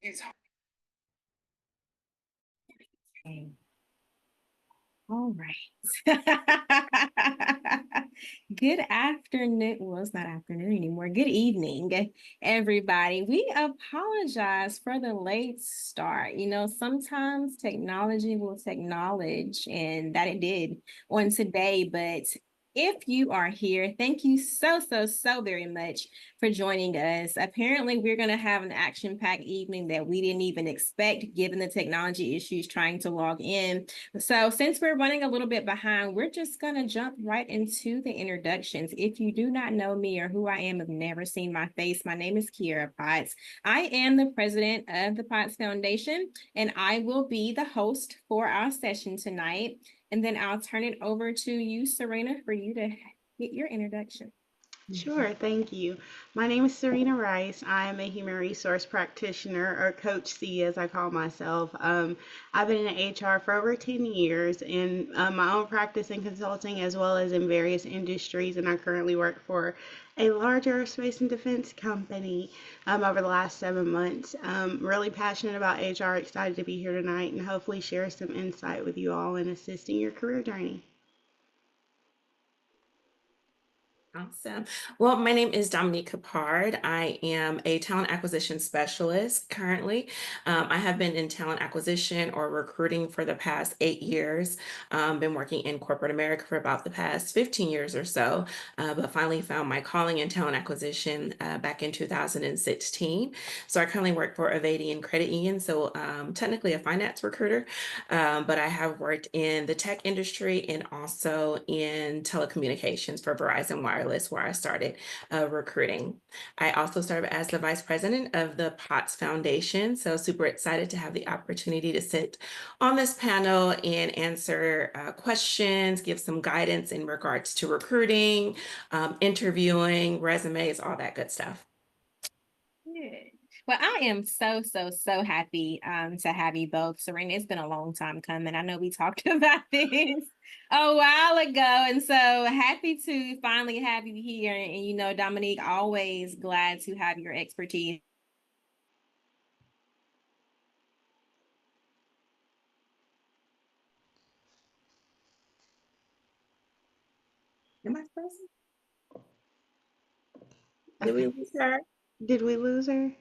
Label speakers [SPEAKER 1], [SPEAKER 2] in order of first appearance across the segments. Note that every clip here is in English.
[SPEAKER 1] It's
[SPEAKER 2] Okay. All right. Good afternoon. Well, it's not afternoon anymore. Good evening, everybody. We apologize for the late start. Sometimes technology will acknowledge, and that it did on today. But if you are here, thank you so, so, so very much for joining us. Apparently, we're going to have an action-packed evening that we didn't even expect, given the technology issues trying to log in. So, since we're running a little bit behind, we're just going to jump right into the introductions. If you do not know me or who I am, have never seen my face, my name is Kiera Potts. I am the president of the Potts Foundation, and I will be the host for our session tonight. And then I'll turn it over to you, Serena, for you to get your introduction.
[SPEAKER 3] Sure, thank you. My name is Serena Rice. I am a human resource practitioner, or Coach C, as I call myself. I've been in HR for over 10 years in my own practice and consulting, as well as in various industries, and I currently work for a large aerospace and defense company over the last 7 months. Really passionate about HR, excited to be here tonight, and hopefully share some insight with you all in assisting your career journey.
[SPEAKER 1] awesome. Well, my name is Dominique Capard. I am a talent acquisition specialist currently. I have been in talent acquisition or recruiting for the past 8 years. Been working in corporate America for about the past 15 years or so, but finally found my calling in talent acquisition back in 2016. So I currently work for Avadian Credit Union, so technically a finance recruiter, but I have worked in the tech industry and also in telecommunications for Verizon Wireless, where I started recruiting. I also serve as the vice president of the Potts Foundation. So, super excited to have the opportunity to sit on this panel and answer questions, give some guidance in regards to recruiting, interviewing, resumes, all that good stuff.
[SPEAKER 2] Good. Well, I am so, so, so happy to have you both. Serena, it's been a long time coming. I know we talked about this a while ago. And so happy to finally have you here. And, Dominique, always glad to have your expertise.
[SPEAKER 1] Am I supposed to? Did we
[SPEAKER 3] Okay.
[SPEAKER 1] lose her?
[SPEAKER 3] Did we lose her?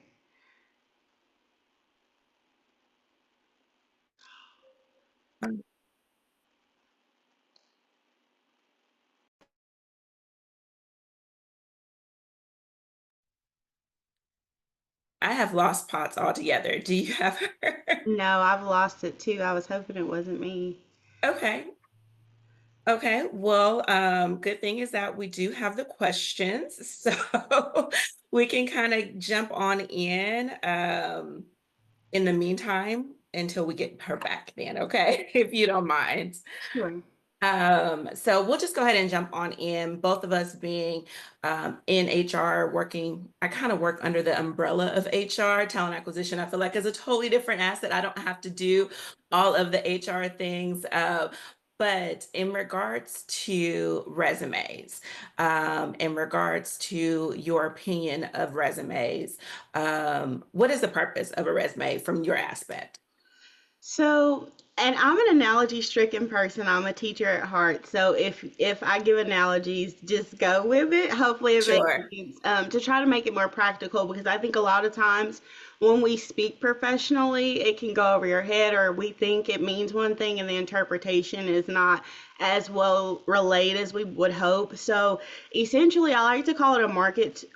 [SPEAKER 1] I have lost Potts altogether. Do you have her?
[SPEAKER 3] No, I've lost it too. I was hoping it wasn't me.
[SPEAKER 1] Okay. Okay. Well, good thing is that we do have the questions, so we can kind of jump on in the meantime until we get her back then, okay? If you don't mind.
[SPEAKER 3] Sure.
[SPEAKER 1] So we'll just go ahead and jump on in. Both of us being in HR, working, I kind of work under the umbrella of HR, talent acquisition. I feel like is a totally different asset. I don't have to do all of the HR things. But in regards to resumes, in regards to your opinion of resumes, what is the purpose of a resume from your aspect?
[SPEAKER 3] So, and I'm an analogy stricken person. I'm a teacher at heart. So if I give analogies, just go with it. Hopefully it makes
[SPEAKER 1] Sure.
[SPEAKER 3] sense. To try to make it more practical, because I think a lot of times when we speak professionally, it can go over your head, or we think it means one thing and the interpretation is not as well relayed as we would hope. So essentially, I like to call it a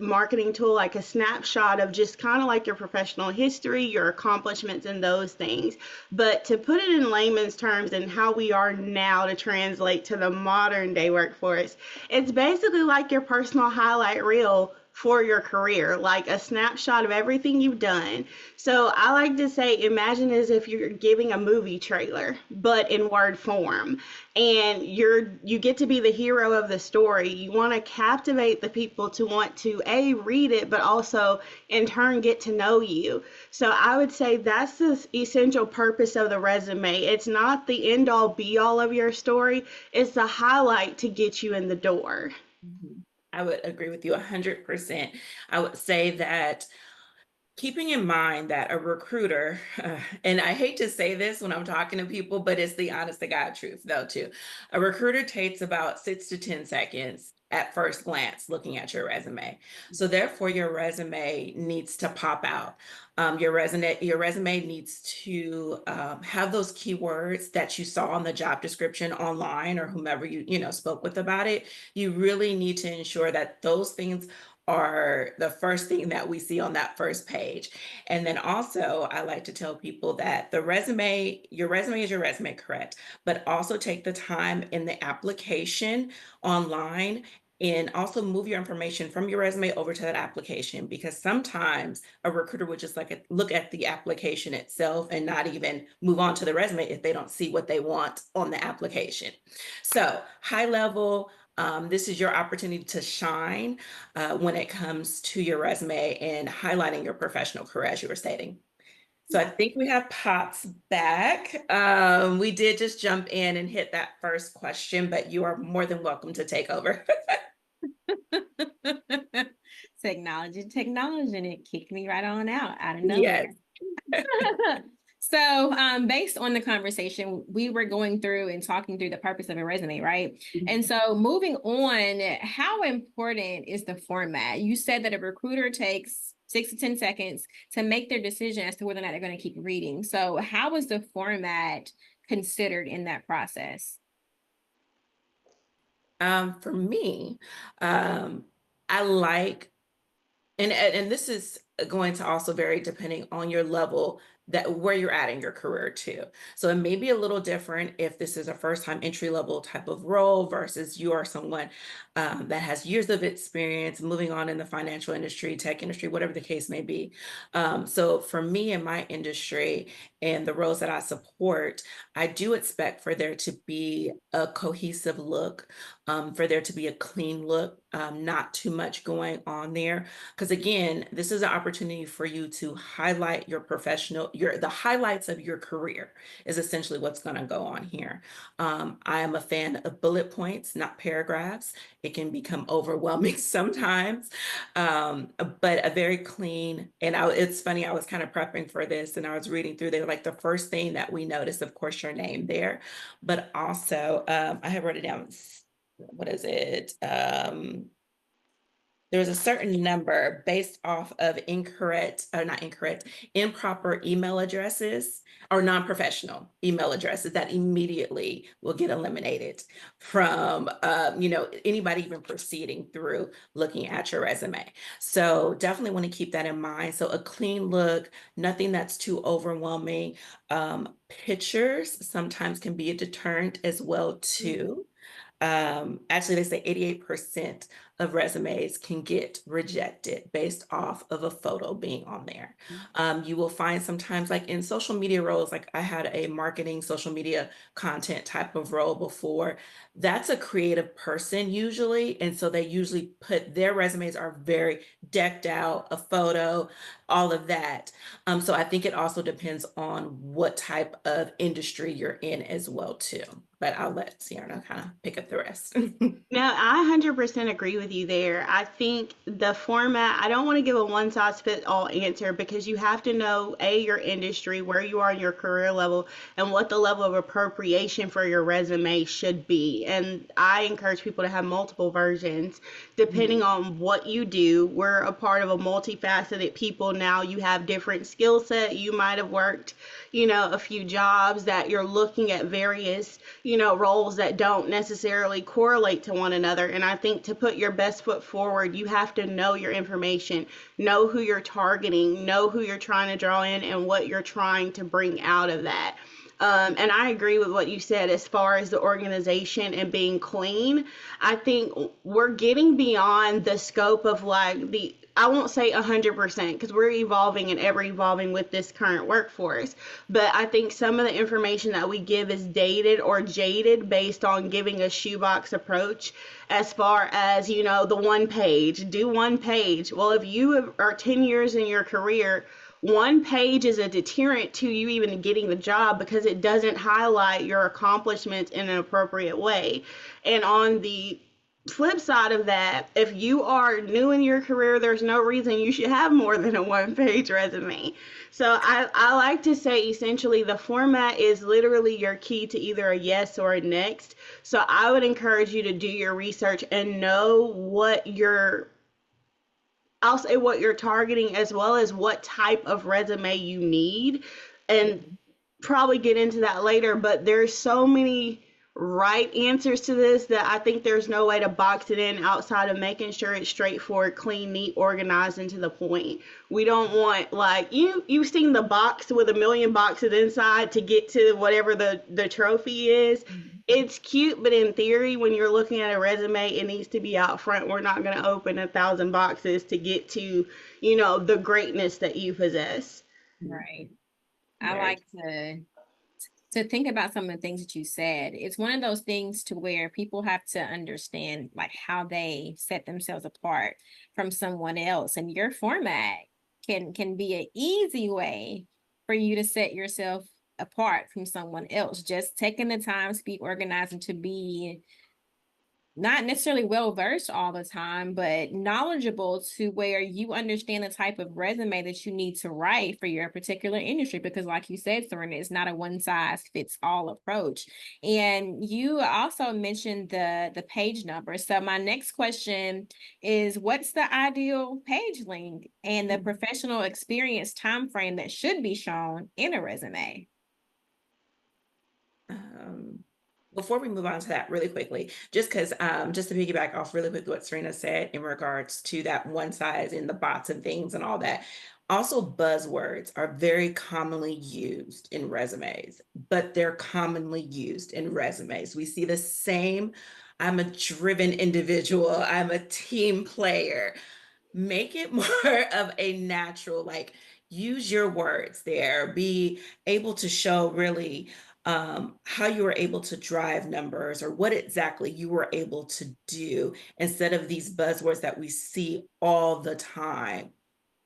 [SPEAKER 3] marketing tool, like a snapshot of just kind of like your professional history, your accomplishments, and those things. But to put it in layman's terms and how we are now to translate to the modern day workforce, it's basically like your personal highlight reel for your career, like a snapshot of everything you've done. So I like to say, imagine as if you're giving a movie trailer, but in word form. And you get to be the hero of the story. You want to captivate the people to want to read it, but also in turn get to know you. So I would say that's the essential purpose of the resume. It's not the end all be all of your story. It's the highlight to get you in the door.
[SPEAKER 1] Mhm. I would agree with you 100%. I would say that keeping in mind that a recruiter, and I hate to say this when I'm talking to people, but it's the honest to God truth, though, too. A recruiter takes about 6 to 10 seconds at first glance looking at your resume. So, therefore, your resume needs to pop out. Your resume needs to have those keywords that you saw on the job description online or whomever you spoke with about it. You really need to ensure that those things are the first thing that we see on that first page. And then also, I like to tell people that your resume is your resume, correct? But also take the time in the application online and also move your information from your resume over to that application because sometimes a recruiter would just like look at the application itself and not even move on to the resume if they don't see what they want on the application. So, high level, this is your opportunity to shine when it comes to your resume and highlighting your professional career, as you were stating. So I think we have Pops back. We did just jump in and hit that first question, but you are more than welcome to take over.
[SPEAKER 2] Technology, and it kicked me right on out of nowhere.
[SPEAKER 1] Yes.
[SPEAKER 2] So, based on the conversation, we were going through and talking through the purpose of a resume, right? And so, moving on, how important is the format? You said that a recruiter takes 6 to 10 seconds to make their decision as to whether or not they're going to keep reading. So, how is the format considered in that process?
[SPEAKER 1] For me, I like and this is going to also vary depending on your level that where you're at in your career too. So it may be a little different if this is a first time entry level type of role versus you are someone that has years of experience moving on in the financial industry, tech industry, whatever the case may be. So for me in my industry and the roles that I support, I do expect for there to be a cohesive look, for there to be a clean look, not too much going on there. Because again, this is an opportunity for you to highlight the highlights of your career is essentially what's going to go on here. I am a fan of bullet points, not paragraphs. It can become overwhelming sometimes, but a very clean. And it's funny, I was kind of prepping for this and I was reading through there. Like the first thing that we notice, of course, your name there, but also I have wrote it down. What is it? There's a certain number based off of incorrect, or not incorrect, improper email addresses or non-professional email addresses that immediately will get eliminated from, anybody even proceeding through looking at your resume. So definitely want to keep that in mind. So a clean look, nothing that's too overwhelming. Pictures sometimes can be a deterrent as well too. Actually, they say 88% of resumes can get rejected based off of a photo being on there. You will find sometimes, like in social media roles, like I had a marketing social media content type of role before. That's a creative person usually. And so they usually put their resumes are very decked out, a photo, all of that. So I think it also depends on what type of industry you're in as well, too. But I'll let Sierra kind of pick up the rest.
[SPEAKER 3] No, I 100% agree with you there. I think the format, I don't want to give a one size fits all answer because you have to know A, your industry, where you are in your career level, and what the level of appropriation for your resume should be. And I encourage people to have multiple versions depending on what you do. We're a part of a multifaceted people now. You have different skill set. You might have worked, a few jobs that you're looking at various, roles that don't necessarily correlate to one another. And I think to put your best foot forward, you have to know your information, know who you're targeting, know who you're trying to draw in, and what you're trying to bring out of that. And I agree with what you said as far as the organization and being clean. I think we're getting beyond the scope of like I won't say 100% because we're evolving and ever evolving with this current workforce. But I think some of the information that we give is dated or jaded based on giving a shoebox approach as far as, the one page, do one page. Well, if you are 10 years in your career, one page is a deterrent to you even getting the job because it doesn't highlight your accomplishments in an appropriate way. And on the flip side of that, if you are new in your career, there's no reason you should have more than a one-page resume. So I like to say essentially the format is literally your key to either a yes or a next. So I would encourage you to do your research and know what your I'll say what you're targeting as well as what type of resume you need, and
[SPEAKER 1] Mhm.
[SPEAKER 3] probably get into that later, but there's so many right answers to this that I think there's no way to box it in outside of making sure it's straightforward, clean, neat, organized, and to the point. We don't want like you've seen the box with a million boxes inside to get to whatever the trophy is. It's cute, but in theory, when you're looking at a resume, it needs to be out front. We're not going to open 1,000 boxes to get to, the greatness that you possess.
[SPEAKER 1] Mhm.
[SPEAKER 2] Right. I
[SPEAKER 1] Very.
[SPEAKER 2] like to think about some of the things that you said. It's one of those things to where people have to understand like how they set themselves apart from someone else. And your format can be an easy way for you to set yourself apart from someone else. Just taking the time to be organized and to be not necessarily well versed all the time, but knowledgeable to where you understand the type of resume that you need to write for your particular industry. Because, like you said, Serena, it's not a one size fits all approach. And you also mentioned the page number. So my next question is, what's the ideal page length and the professional experience time frame that should be shown in a resume?
[SPEAKER 1] Um, Before we move on to that really quickly, just because just to piggyback off really quick what Serena said in regards to that one size in the bots and things and all that. Also, buzzwords are very commonly used in resumes, but they're commonly used in resumes. We see the same. I'm a driven individual. I'm a team player. Make it more of a natural, like use your words there, be able to show really how you were able to drive numbers or what exactly you were able to do instead of these buzzwords that we see all the time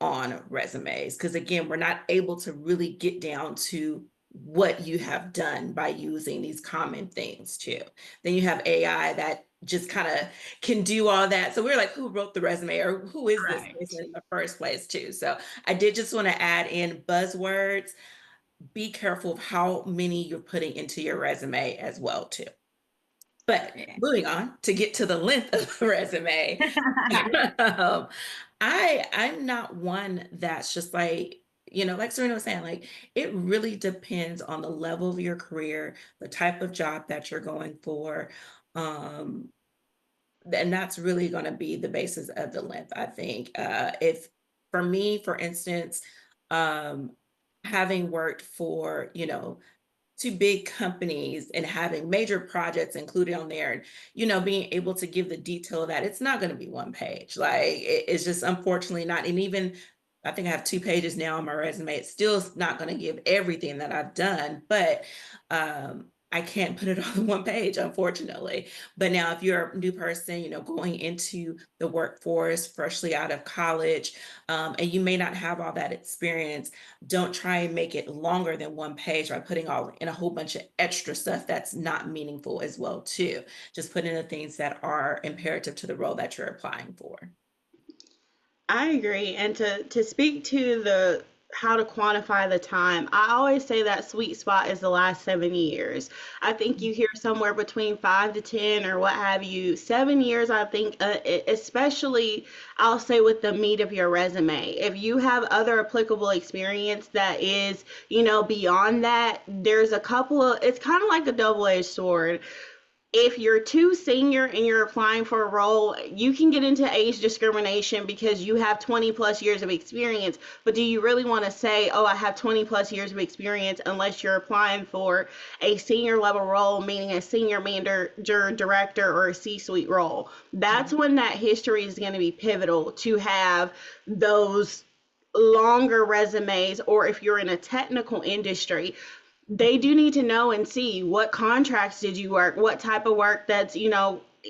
[SPEAKER 1] on resumes. Because again, we're not able to really get down to what you have done by using these common things too. Then you have AI that just kind of can do all that. So we're like, who wrote the resume or who is this
[SPEAKER 3] Right.
[SPEAKER 1] person in the first place too? So I did just want to add in buzzwords. Be careful of how many you're putting into your resume as well too. But
[SPEAKER 2] Yeah.
[SPEAKER 1] moving on to get to the length of the resume, um, I'm not one that's just like, like Serena was saying, like it really depends on the level of your career, the type of job that you're going for. Um, and that's really going to be the basis of the length, I think. If for me, for instance, um, having worked for, to big companies and having major projects included on there and being able to give the detail of that, it's not going to be one page. Like it's just unfortunately not. And even I think I have 2 pages now on my resume. It's still not going to give everything that I've done, but I can't put it on one page, unfortunately. But now if you're a new person, going into the workforce freshly out of college, and you may not have all that experience, don't try and make it longer than one page by putting all in a whole bunch of extra stuff that's not meaningful as well too. Just put in the things that are imperative to the role that you're applying for.
[SPEAKER 3] I agree. And to speak to the how to quantify the time, I always say that sweet spot is the last 7 years. I think you hear somewhere between 5 to 10 or what have you. 7 years, I think, especially I'll say with the meat of your resume. If you have other applicable experience that is, beyond that, there's a couple of, it's kind of like a double-edged sword. If you're too senior and you're applying for a role, you can get into age discrimination because you have 20 plus years of experience. But do you really want to say, oh, I have 20 plus years of experience unless you're applying for a senior level role, meaning a senior manager, director, or a C suite role? That's when that history is going to be pivotal to have those longer resumes, or if you're in a technical industry, they do need to know and see what contracts did you work, what type of work that's,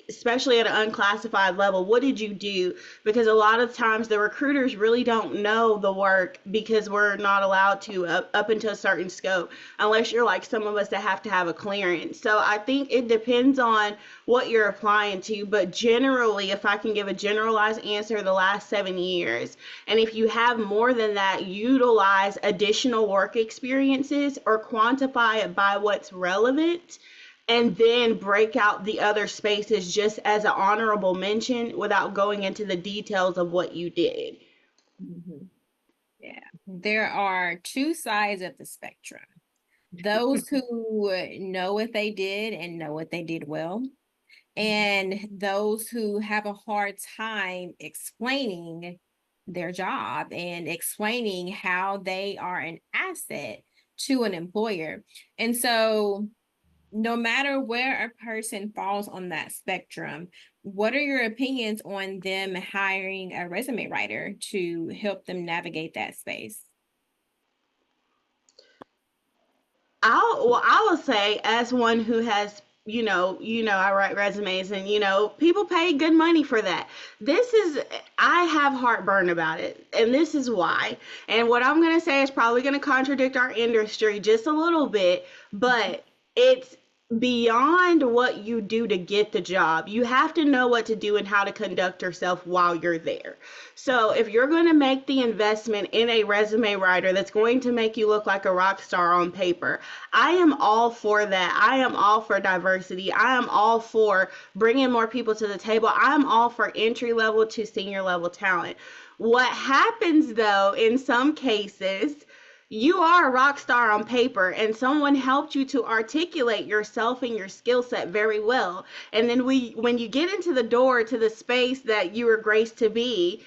[SPEAKER 3] especially at an unclassified level, what did you do? Because a lot of times the recruiters really don't know the work because we're not allowed to up into a certain scope unless you're like some of us that have to have a clearance. So I think it depends on what you're applying to, but generally, if I can give a generalized answer, the last 7 years. And if you have more than that, utilize additional work experiences or quantify it by what's relevant, and then break out the other spaces just as an honorable mention without going into the details of what you did.
[SPEAKER 2] Mhm. Yeah, there are two sides of the spectrum. Those who know what they did and know what they did well, and those who have a hard time explaining their job and explaining how they are an asset to an employer. And so, no matter where a person falls on that spectrum, what are your opinions on them hiring a resume writer to help them navigate that space?
[SPEAKER 3] I will say, as one who has, I write resumes, and people pay good money for that. This is, I have heartburn about it, and this is why. And what I'm gonna say is probably gonna contradict our industry just a little bit, but it's beyond what you do to get the job. You have to know what to do and how to conduct yourself while you're there. So if you're going to make the investment in a resume writer that's going to make you look like a rock star on paper, I am all for that. I am all for diversity. I am all for bringing more people to the table. I'm all for entry level to senior level talent. What happens though, in some cases, you are a rock star on paper and someone helped you to articulate yourself and your skill set very well. And then when you get into the door to the space that you were graced to be,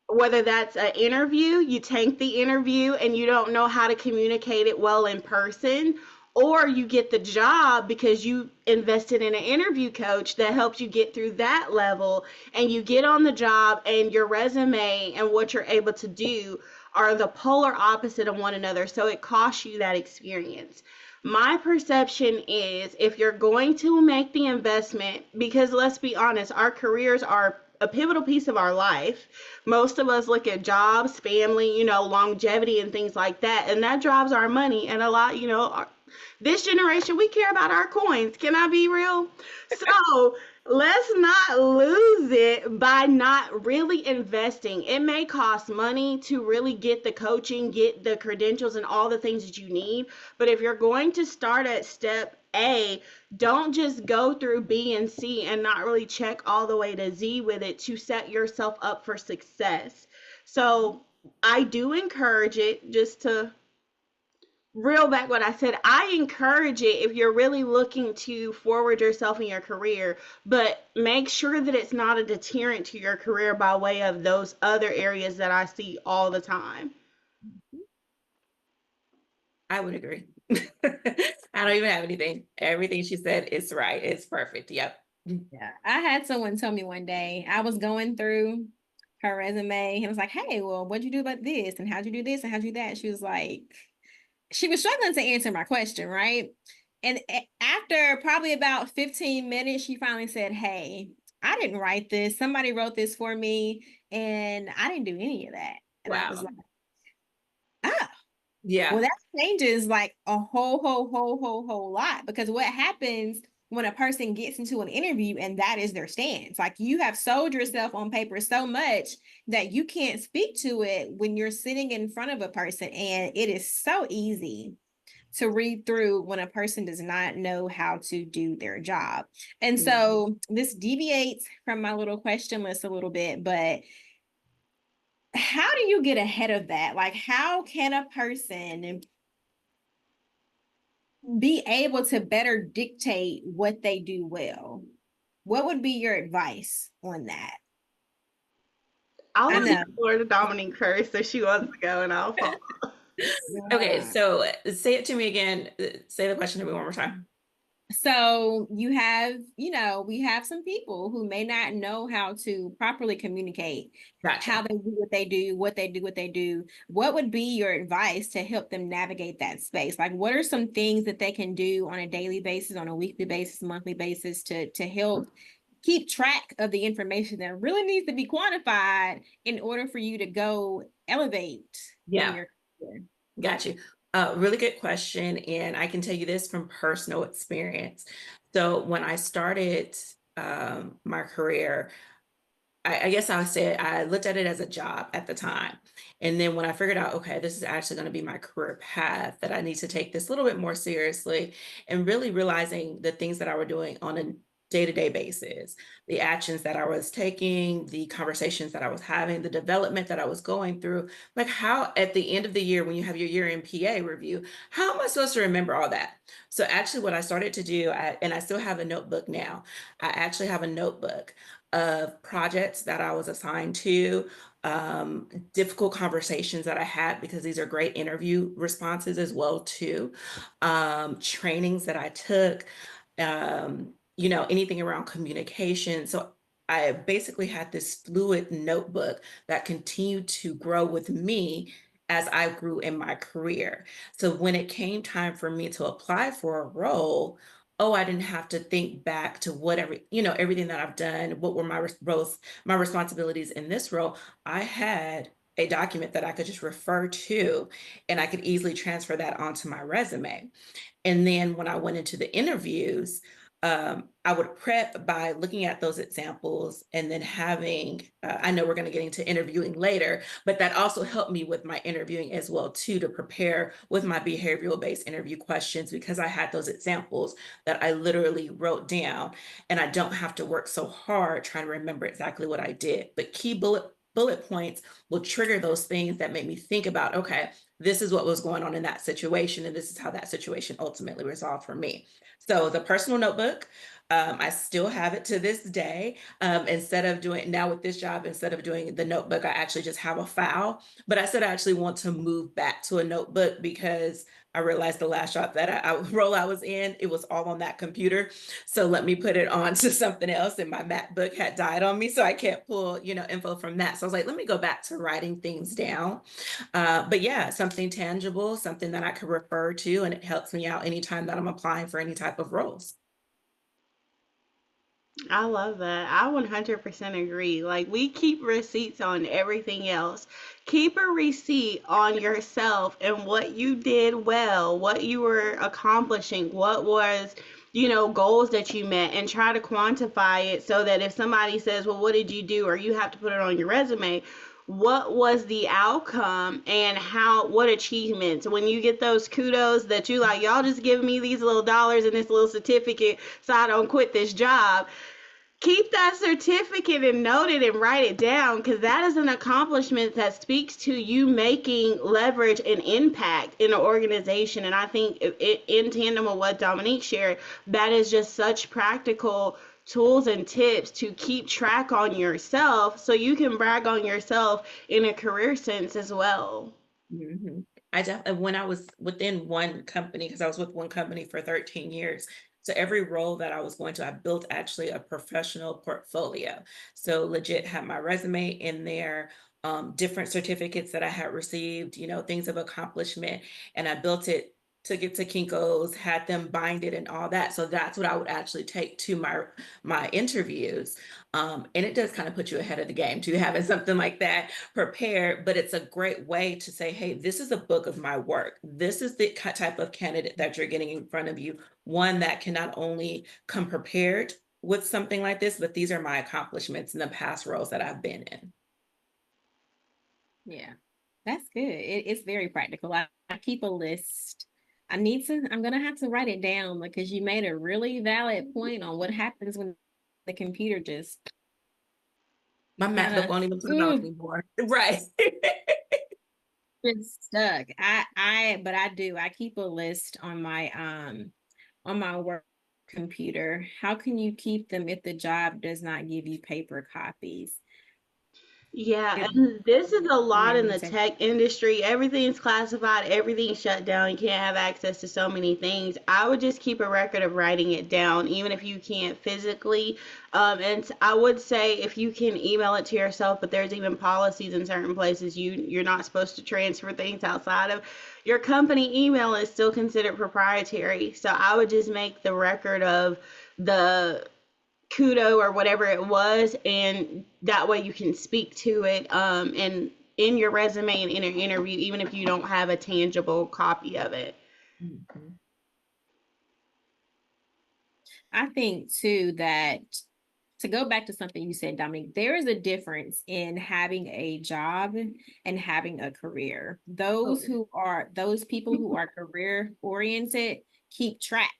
[SPEAKER 3] whether that's an interview, you tank the interview and you don't know how to communicate it well in person, or you get the job because you invested in an interview coach that helps you get through that level, and you get on the job and your resume and what you're able to do are the polar opposite of one another. So it costs you that experience. My perception is, if you're going to make the investment, because let's be honest, our careers are a pivotal piece of our life. Most of us look at jobs, family, longevity and things like that, and that drives our money. And a lot, this generation, we care about our coins. Can I be real? So let's not lose it by not really investing. It may cost money to really get the coaching, get the credentials, and all the things that you need. But if you're going to start at step A, don't just go through B and C and not really check all the way to Z with it to set yourself up for success. So I do encourage it, just to reel back what I said. I encourage it if you're really looking to forward yourself in your career, but make sure that it's not a deterrent to your career by way of those other areas that I see all the time.
[SPEAKER 1] I would agree. I don't even have anything. Everything she said is right. It's perfect. Yep.
[SPEAKER 2] Yeah, I had someone tell me one day, I was going through her resume. He was like, "Hey, well, what'd you do about this? And how'd you do this? And how'd you do that?" She was like, she was struggling to answer my question, right? And after probably about 15 minutes, she finally said, "Hey, I didn't write this. Somebody wrote this for me, and I didn't do any of that." And I was
[SPEAKER 1] Wow.
[SPEAKER 2] like, "Ah, well,
[SPEAKER 1] Yeah.
[SPEAKER 2] that changes like a whole lot, because what happens when a person gets into an interview and that is their stance? Like, you have sold yourself on paper so much that you can't speak to it when you're sitting in front of a person. And it is so easy to read through when a person does not know how to do their job. And so this deviates from my little question list a little bit, but how do you get ahead of that? Like, how can a person be able to better dictate what they do well? What would be your advice on that?
[SPEAKER 3] I'll
[SPEAKER 2] I
[SPEAKER 3] let the
[SPEAKER 2] know.
[SPEAKER 3] floor to Dominique first, so she wants to go and I'll follow.
[SPEAKER 1] Okay,
[SPEAKER 2] Yeah.
[SPEAKER 1] so say it to me again. Say the question to me one more time.
[SPEAKER 2] So you have, we have some people who may not know how to properly communicate how
[SPEAKER 1] Gotcha.
[SPEAKER 2] they do what they do, what they do, what they do. What would be your advice to help them navigate that space? Like, what are some things that they can do on a daily basis, on a weekly basis, monthly basis to help keep track of the information that really needs to be quantified in order for you to go elevate in
[SPEAKER 1] Yeah.
[SPEAKER 2] your career?
[SPEAKER 1] Got you. Really good question. And I can tell you this from personal experience. So when I started my career, I guess I would say I looked at it as a job at the time. And then when I figured out, okay, this is actually going to be my career path, that I need to take this a little bit more seriously and really realizing the things that I were doing on a day-to-day basis, the actions that I was taking, the conversations that I was having, the development that I was going through, like how at the end of the year, when you have your year-end PA review, how am I supposed to remember all that? So actually what I started to do, and I still have a notebook now, I actually have a notebook of projects that I was assigned to, difficult conversations that I had because these are great interview responses as well too, trainings that I took, anything around communication. So I basically had this fluid notebook that continued to grow with me as I grew in my career. So when it came time for me to apply for a role, oh, I didn't have to think back to everything that I've done, what were roles, my responsibilities in this role. I had a document that I could just refer to and I could easily transfer that onto my resume. And then when I went into the interviews, I would prep by looking at those examples and then I know we're going to get into interviewing later, but that also helped me with my interviewing as well too, to prepare with my behavioral based interview questions because I had those examples that I literally wrote down and I don't have to work so hard trying to remember exactly what I did. But key bullet points will trigger those things that make me think about, okay, this is what was going on in that situation, and this is how that situation ultimately resolved for me. So the personal notebook, I still have it to this day. Instead of doing now with this job, instead of doing the notebook, I actually just have a file. But I said I actually want to move back to a notebook because I realized the last job that role I was in, it was all on that computer. So let me put it on to something else, and my MacBook had died on me, so I can't pull info from that. So I was like, let me go back to writing things down. But yeah, something tangible, something that I could refer to, and it helps me out anytime that I'm applying for any type of roles.
[SPEAKER 3] I love that. I 100% agree. Like, we keep receipts on everything else. Keep a receipt on yourself and what you did well, what you were accomplishing, what was, goals that you met, and try to quantify it so that if somebody says, well, what did you do? Or you have to put it on your resume, what was the outcome and what achievements when you get those kudos that you like, y'all just give me these little dollars and this little certificate so I don't quit this job. Keep that certificate and note it and write it down, because that is an accomplishment that speaks to you making leverage and impact in an organization. And I think in tandem with what Dominique shared, that is just such practical tools and tips to keep track on yourself so you can brag on yourself in a career sense as well.
[SPEAKER 1] hmm I definitely, when I was within one company, because I was with one company for 13 years. So every role that I was going to, I built actually a professional portfolio. So legit had my resume in there, different certificates that I had received, things of accomplishment, and I built it, took it to Kinko's, had them bind it and all that. So that's what I would actually take to my interviews. And it does kind of put you ahead of the game to having something like that prepared, but it's a great way to say, hey, this is a book of my work. This is the type of candidate that you're getting in front of you, one that can not only come prepared with something like this, but these are my accomplishments in the past roles that I've been in.
[SPEAKER 2] Yeah, that's good. It's very practical. I keep a list. I'm gonna have to write it down because you made a really valid point on what happens when the computer just
[SPEAKER 1] My
[SPEAKER 2] kind
[SPEAKER 1] MacBook
[SPEAKER 2] of
[SPEAKER 1] won't even turn on anymore. Right.
[SPEAKER 2] gets stuck. But I do. I keep a list on my work computer. How can you keep them if the job does not give you paper copies?
[SPEAKER 3] Yeah,
[SPEAKER 2] It
[SPEAKER 3] and this is a lot
[SPEAKER 2] made
[SPEAKER 3] in
[SPEAKER 2] me
[SPEAKER 3] the
[SPEAKER 2] think,
[SPEAKER 3] tech industry. Everything's classified, everything's shut down. You can't have access to so many things. I would just keep a record of writing it down, even if you can't physically. And I would say if you can email it to yourself, but there's even policies in certain places you're not supposed to transfer things outside of your company email is still considered proprietary. So I would just make the record of the kudo or whatever it was, and that way you can speak to it and in your resume and in an interview, even if you don't have a tangible copy of it.
[SPEAKER 1] Mhm.
[SPEAKER 2] I think too that to go back to something you said, Dominique, there is a difference in having a job and having a career.
[SPEAKER 1] Oh.
[SPEAKER 2] Those people who are career oriented keep track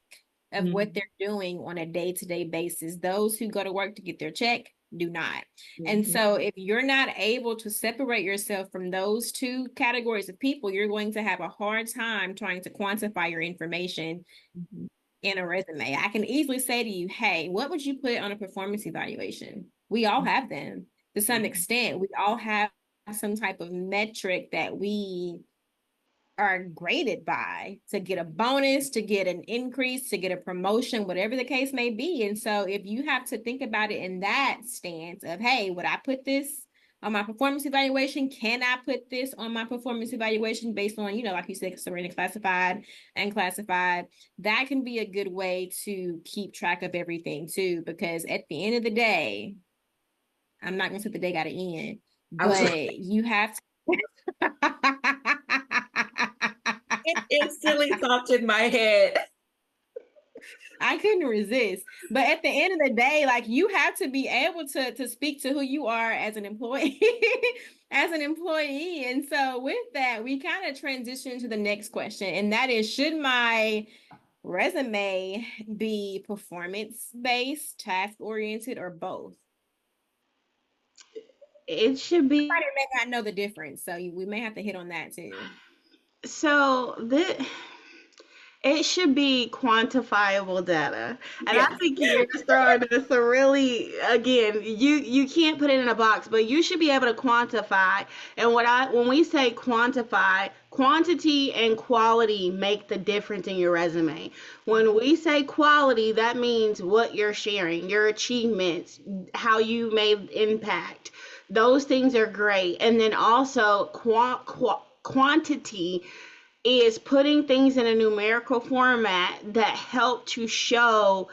[SPEAKER 2] of what
[SPEAKER 1] Mhm.
[SPEAKER 2] they're doing on a day-to-day basis. Those who go to work to get their check do not. And
[SPEAKER 1] Mhm.
[SPEAKER 2] so if you're not able to separate yourself from those two categories of people, you're going to have a hard time trying to quantify your information
[SPEAKER 1] Mhm.
[SPEAKER 2] in a resume. I can easily say to you, hey, what would you put on a performance evaluation? We all have them to some
[SPEAKER 1] Mhm.
[SPEAKER 2] extent. We all have some type of metric that we are graded by to get a bonus, to get an increase, to get a promotion, whatever the case may be. And so if you have to think about it in that stance of, hey, would I put this on my performance evaluation? Can I put this on my performance evaluation based on, like you said, serena classified and classified? That can be a good way to keep track of everything too, because at the end of the day, I'm not going to say the day got to end,
[SPEAKER 1] I was like,
[SPEAKER 2] but you have to.
[SPEAKER 1] it instantly popped in my head.
[SPEAKER 2] I couldn't resist. But at the end of the day, like you have to be able to speak to who you are as an employee, as an employee. And so with that, we kind of transition to the next question, and that is, should my resume be performance based, task oriented, or both?
[SPEAKER 3] It should be.
[SPEAKER 2] Everybody may not know the difference, so we may have to hit on that too.
[SPEAKER 3] So this, it should be quantifiable data. And I
[SPEAKER 1] Yes.
[SPEAKER 3] think you're just throwing this a really, again, you can't put it in a box, but you should be able to quantify. And when we say quantify, quantity and quality make the difference in your resume. When we say quality, that means what you're sharing, your achievements, how you made impact. Those things are great. And then also quantity is putting things in a numerical format that help to show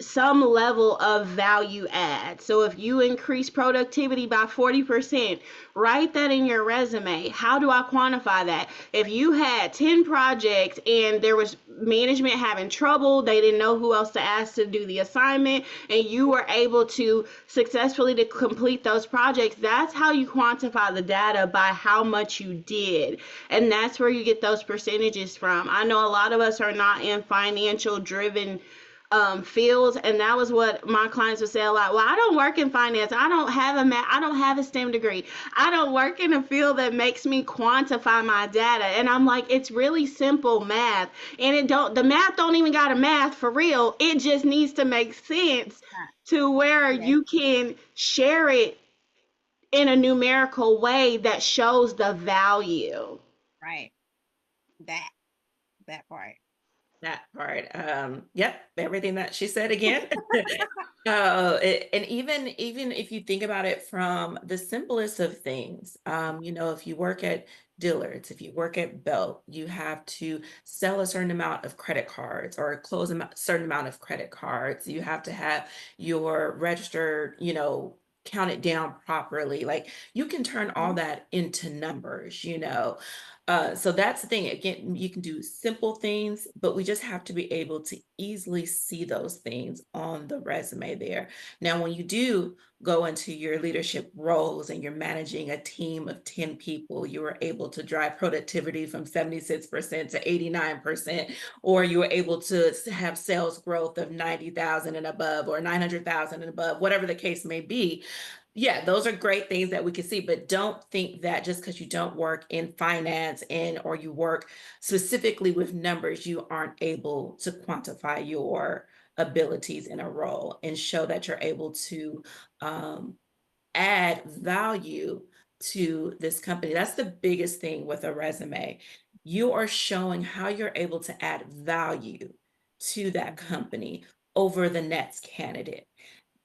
[SPEAKER 3] some level of value add. So if you increase productivity by 40%, write that in your resume. How do I quantify that? If you had 10 projects and there was management having trouble, they didn't know who else to ask to do the assignment, and you were able to successfully to complete those projects, that's how you quantify the data, by how much you did. And that's where you get those percentages from. I know a lot of us are not in financial driven fields, and that was what my clients would say a lot. Well, I don't work in finance. I don't have a STEM degree. I don't work in a field that makes me quantify my data. And I'm like, it's really simple math, and the math don't even got a math for real. It just needs to make sense to where
[SPEAKER 2] Yeah,
[SPEAKER 3] you can share it in a numerical way that shows the value.
[SPEAKER 2] right. That that part.
[SPEAKER 1] That part. Yep, everything that she said again. And even if you think about it from the simplest of things, if you work at Dillard's, if you work at Belt, you have to sell a certain amount of credit cards or close a certain amount of credit cards. You have to have your register, counted down properly. Like you can turn all
[SPEAKER 2] Mhm.
[SPEAKER 1] that into numbers. So that's the thing. Again, you can do simple things, but we just have to be able to easily see those things on the resume there. Now, when you do go into your leadership roles and you're managing a team of 10 people, you were able to drive productivity from 76% to 89%, or you were able to have sales growth of 90,000 and above or 900,000 and above, whatever the case may be. Yeah, those are great things that we can see, but don't think that just because you don't work in finance and or you work specifically with numbers, you aren't able to quantify your abilities in a role and show that you're able to um, add value to this company. That's the biggest thing with a resume. You are showing how you're able to add value to that
[SPEAKER 2] Mhm.
[SPEAKER 1] company over the next candidate.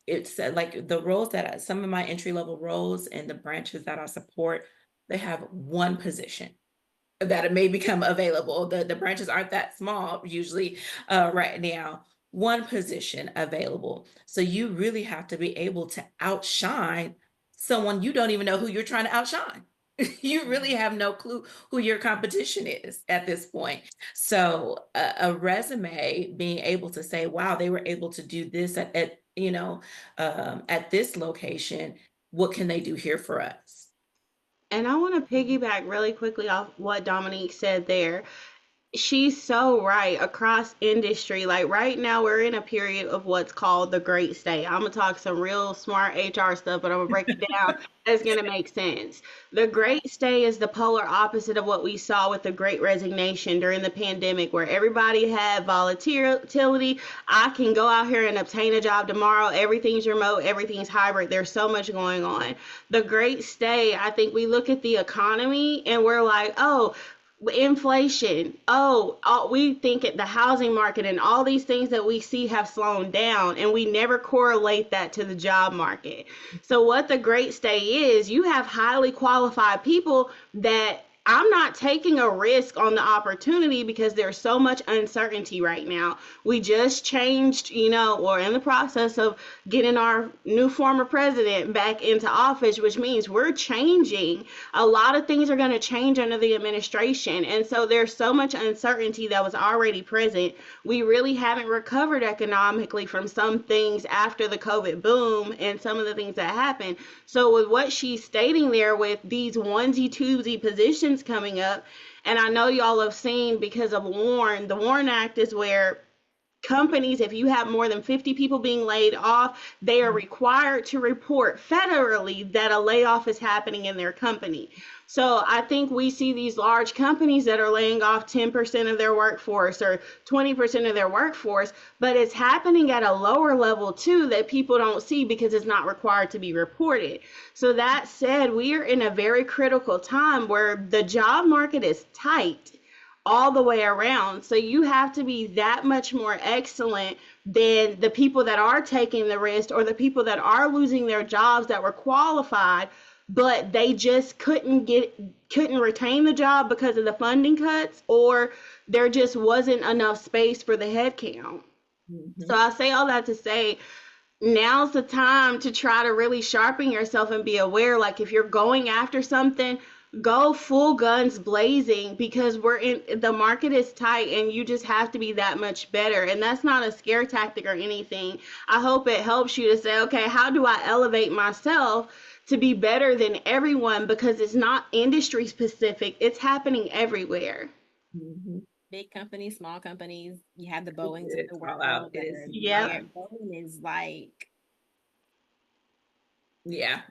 [SPEAKER 1] It's like the roles some of my entry level roles and the branches that I support, they have one position that it may become available. The branches aren't that small usually right now. one position available. So you really have to be able to outshine someone you don't even know who you're trying to outshine. You really have no clue who your competition is at this point. So a resume being able to say, wow, they were able to do this at this location. What can they do here for us?
[SPEAKER 3] And I want to piggyback really quickly off what Dominique said there. She's so right across industry. Like right now, we're in a period of what's called the great stay. I'm gonna talk some real smart HR stuff, but I'm gonna break it down. That's gonna make sense. The great stay is the polar opposite of what we saw with the great resignation during the pandemic, where everybody had volatility. I can go out here and obtain a job tomorrow. Everything's remote, everything's hybrid. There's so much going on. The great stay, I think we look at the economy and we're like, oh, inflation. Oh, we think the housing market and all these things that we see have slowed down, and we never correlate that to the job market. So, what the great stay is, you have highly qualified people that I'm not taking a risk on the opportunity because there's so much uncertainty right now. We just changed, or in the process of getting our new former president back into office, which means we're changing. A lot of things are going to change under the administration. And so there's so much uncertainty that was already present. We really haven't recovered economically from some things after the COVID boom and some of the things that happened. So with what she's stating there with these onesie twosie positions coming up, and I know y'all have seen because of Warren, the Warren Act is where companies, if you have more than 50 people being laid off, they are required to report federally that a layoff is happening in their company. So I think we see these large companies that are laying off 10% of their workforce or 20% of their workforce, but it's happening at a lower level too that people don't see because it's not required to be reported. So that said, we are in a very critical time where the job market is tight all the way around. So you have to be that much more excellent than the people that are taking the risk or the people that are losing their jobs that were qualified, but they just couldn't retain the job because of the funding cuts, or there just wasn't enough space for the headcount. So
[SPEAKER 1] Mhm.
[SPEAKER 3] I say all that to say now's the time to try to really sharpen yourself and be aware. Like if you're going after something, go full guns blazing because the market is tight and you just have to be that much better. And that's not a scare tactic or anything. I hope it helps you to say, okay, how do I elevate myself to be better than everyone, because it's not industry specific, it's happening everywhere.
[SPEAKER 1] Mhm.
[SPEAKER 2] Big companies, small companies, you have the Boeings of the
[SPEAKER 1] It's all out.
[SPEAKER 2] world
[SPEAKER 1] It
[SPEAKER 2] that
[SPEAKER 1] is.
[SPEAKER 2] are
[SPEAKER 3] Yep.
[SPEAKER 2] there. Boeing is like
[SPEAKER 1] Yeah.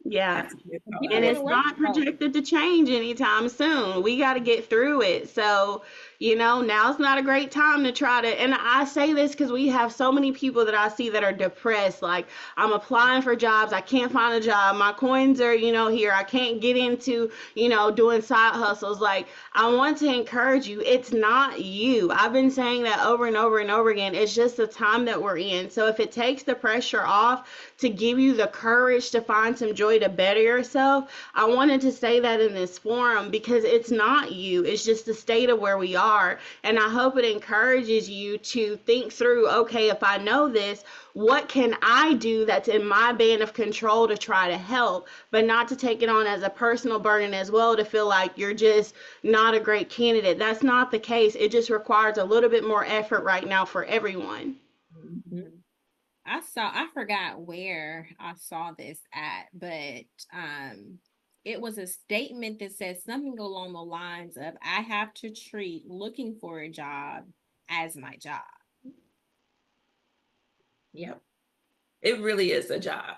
[SPEAKER 3] Yeah.
[SPEAKER 1] That's a good call
[SPEAKER 2] people
[SPEAKER 3] And
[SPEAKER 1] out.
[SPEAKER 2] want to
[SPEAKER 3] it's
[SPEAKER 2] work
[SPEAKER 3] not
[SPEAKER 2] for Boeing.
[SPEAKER 3] projected to change anytime soon. We got to get through it. So, now's not a great time to try to. And I say this because we have so many people that I see that are depressed. Like, I'm applying for jobs. I can't find a job. My coins are, here. I can't get into, doing side hustles. Like, I want to encourage you. It's not you. I've been saying that over and over and over again. It's just the time that we're in. So, if it takes the pressure off to give you the courage to find some joy to better yourself, I wanted to say that in this forum because it's not you. It's just the state of where we are. And I hope it encourages you to think through, okay, if I know this, what can I do that's in my band of control to try to help, but not to take it on as a personal burden as well, to feel like you're just not a great candidate. That's not the case. It just requires a little bit more effort right now for everyone.
[SPEAKER 1] Mhm.
[SPEAKER 2] I forgot where I saw this at, but um it was a statement that says something along the lines of I have to treat looking for a job as my job.
[SPEAKER 1] Yep. It really is a job.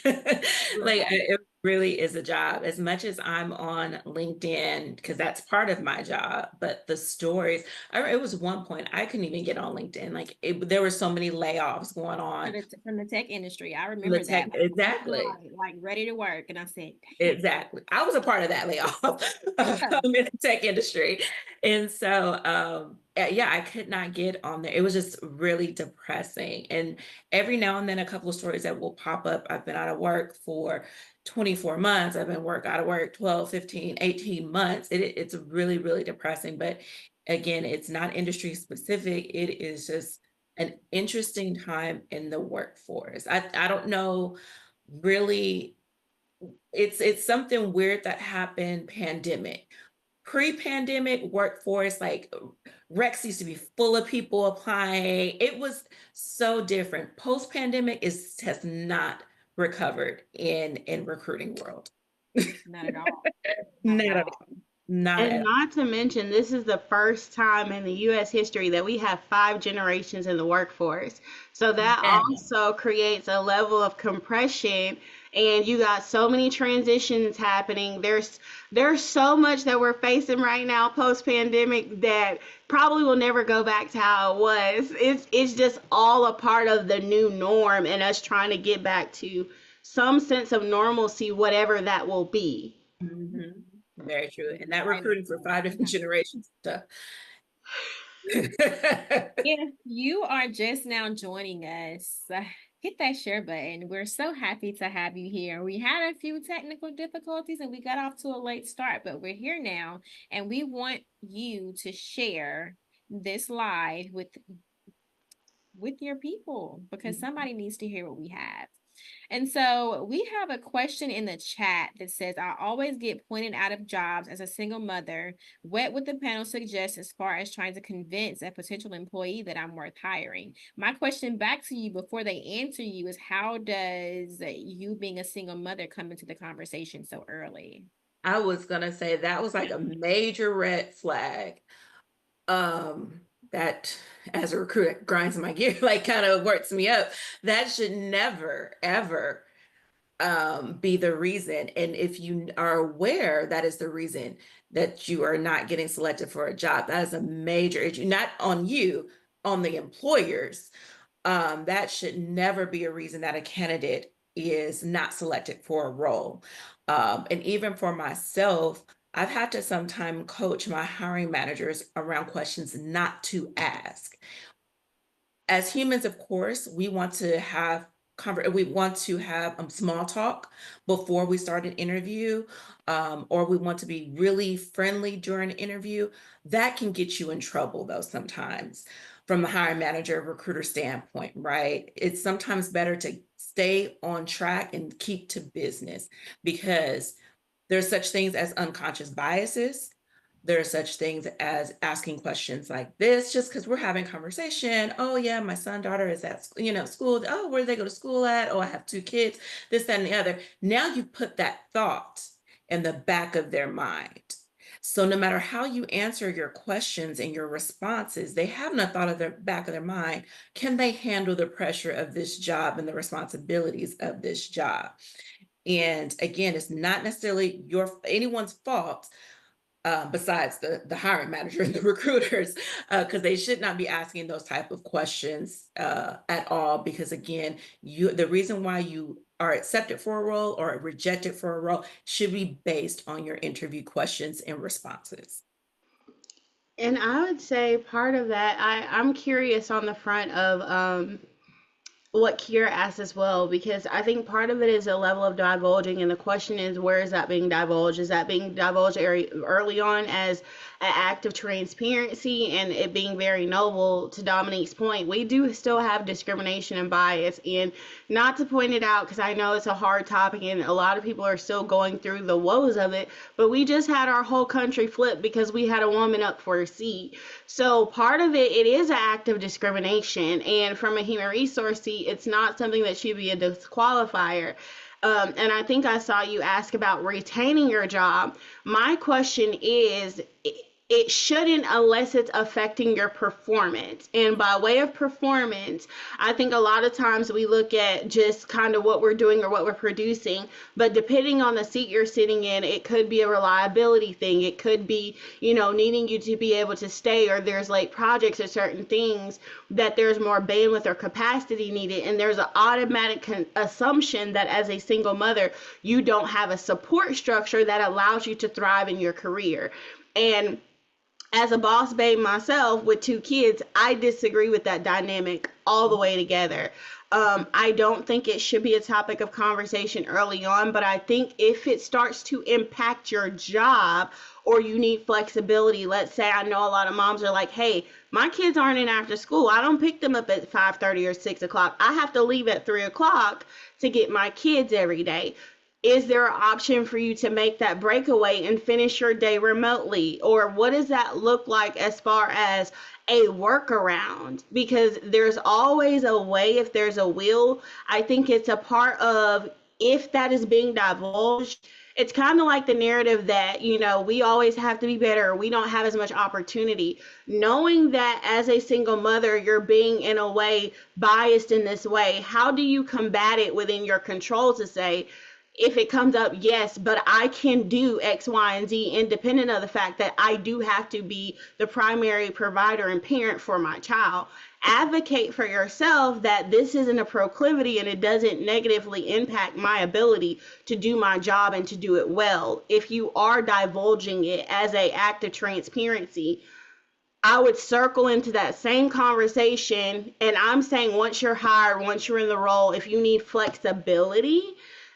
[SPEAKER 1] Like,
[SPEAKER 3] Right.
[SPEAKER 1] it really is a job. As much as I'm on LinkedIn, because that's part of my job, but the stories, it was one point I couldn't even get on LinkedIn. Like, there were so many layoffs going on
[SPEAKER 2] From the tech industry. I
[SPEAKER 1] from the
[SPEAKER 2] remember
[SPEAKER 1] tech.
[SPEAKER 2] that. Like first
[SPEAKER 1] Exactly.
[SPEAKER 2] slide, like ready to work. And I said, dang.
[SPEAKER 1] Exactly. I was a part of that layoff
[SPEAKER 2] Yeah.
[SPEAKER 1] in the tech industry. And so, yeah, I could not get on there. It was just really depressing. And every now and then, a couple of stories that will pop up. I've been out of work for 24 months. I've been out of work 12, 15, 18 months. It's really, really depressing. But again, it's not industry specific. It is just an interesting time in the workforce. I don't know really. It's something weird that happened pandemic. Pre-pandemic workforce, like Rex used to be full of people applying. It was so different. Post-pandemic is has not recovered in recruiting world.
[SPEAKER 2] Not at all. Not at
[SPEAKER 1] Not at
[SPEAKER 2] all.
[SPEAKER 1] all. Not
[SPEAKER 3] And
[SPEAKER 1] at
[SPEAKER 3] not to mention, this is the first time in the U.S. history that we have 5 generations in the workforce. So that
[SPEAKER 1] all.
[SPEAKER 3] also creates a level of compression, and you got so many transitions happening. There's so much that we're facing right now post pandemic that probably will never go back to how it was. It's just all a part of the new norm and us trying to get back to some sense of normalcy, whatever that will be.
[SPEAKER 1] Mhm. Very true. And that
[SPEAKER 2] Right
[SPEAKER 1] recruiting for
[SPEAKER 2] now.
[SPEAKER 1] 5 different generations stuff.
[SPEAKER 2] If you are just now joining us, hit that share button. We're so happy to have you here. We had a few technical difficulties and we got off to a late start, but we're here now and we want you to share this live with your people because somebody needs to hear what we have. And so we have a question in the chat that says, I always get pointed out of jobs as a single mother. What would the panel suggest as far as trying to convince a potential employee that I'm worth hiring? My question back to you before they answer you is, how does you being a single mother come into the conversation so early?
[SPEAKER 1] I was gonna say that was like a major red flag. Um, that as a recruiter grinds my gear, like kind of works me up. That should never, ever be the reason. And if you are aware that is the reason that you are not getting selected for a job, that is a major issue, not on you, on the employers. That should never be a reason that a candidate is not selected for a role. And even for myself, I've had to sometimes coach my hiring managers around questions not to ask. As humans, of course, we want to have small talk before we start an interview, or we want to be really friendly during an interview. That can get you in trouble, though, sometimes from the hiring manager recruiter standpoint, right? It's sometimes better to stay on track and keep to business because there's such things as unconscious biases. There are such things as asking questions like this, just because we're having conversation. Oh yeah, my son, daughter is at school. Oh, where do they go to school at? Oh, I have 2 kids, this, that, and the other. Now you put that thought in the back of their mind. So no matter how you answer your questions and your responses, they have in the thought of their back of their mind, can they handle the pressure of this job and the responsibilities of this job? And again, it's not necessarily anyone's fault, besides the hiring manager and the recruiters, because they should not be asking those type of questions at all. Because again, the reason why you are accepted for a role or rejected for a role should be based on your interview questions and responses.
[SPEAKER 3] And I would say part of that, I'm curious on the front of what Kira asked as well, because I think part of it is a level of divulging, and the question is, where is that being divulged? Is that being divulged early on as an act of transparency and it being very noble? To Dominique's point, we do still have discrimination and bias, and not to point it out because I know it's a hard topic and a lot of people are still going through the woes of it, but we just had our whole country flip because we had a woman up for a seat. So part of it is an act of discrimination, and from a human resource seat, it's not something that should be a disqualifier. And I think I saw you ask about retaining your job. My question is, it shouldn't unless it's affecting your performance. And by way of performance, I think a lot of times we look at just kind of what we're doing or what we're producing, but depending on the seat you're sitting in, it could be a reliability thing. It could be, needing you to be able to stay, or there's late projects or certain things that there's more bandwidth or capacity needed. And there's an automatic assumption that as a single mother, you don't have a support structure that allows you to thrive in your career. And As a boss babe myself with two kids, I disagree with that dynamic all the way together. I don't think it should be a topic of conversation early on, but I think if it starts to impact your job or you need flexibility, let's say I know a lot of moms are like, hey, my kids aren't in after school. I don't pick them up at 5:30 or 6 o'clock. I have to leave at 3 o'clock to get my kids every day. Is there an option for you to make that breakaway and finish your day remotely? Or what does that look like as far as a workaround? Because there's always a way if there's a will. I think it's a part of if that is being divulged. It's kind of like the narrative that, we always have to be better, we don't have as much opportunity. Knowing that as a single mother, you're being in a way biased in this way, how do you combat it within your control to say, if it comes up, yes, but I can do X, Y, and Z independent of the fact that I do have to be the primary provider and parent for my child. Advocate for yourself that this isn't a proclivity and it doesn't negatively impact my ability to do my job and to do it well. If you are divulging it as an act of transparency, I would circle into that same conversation. And I'm saying once you're hired, once you're in the role, if you need flexibility,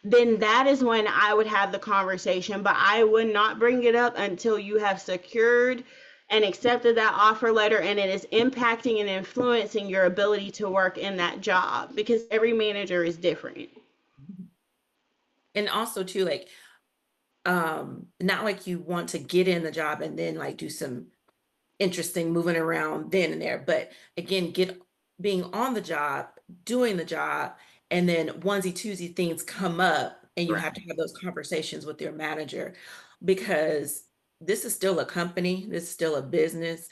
[SPEAKER 3] then that is when I would have the conversation. But I would not bring it up until you have secured and accepted that offer letter and it is impacting and influencing your ability to work in that job, because every manager is different.
[SPEAKER 1] And also too, like, not like you want to get in the job and then like do some interesting moving around then and there, but again, being on the job, doing the job, and then onesie twosie things come up and you have to
[SPEAKER 3] Right.
[SPEAKER 1] have those conversations with your manager, because this is still a company, this is still a business.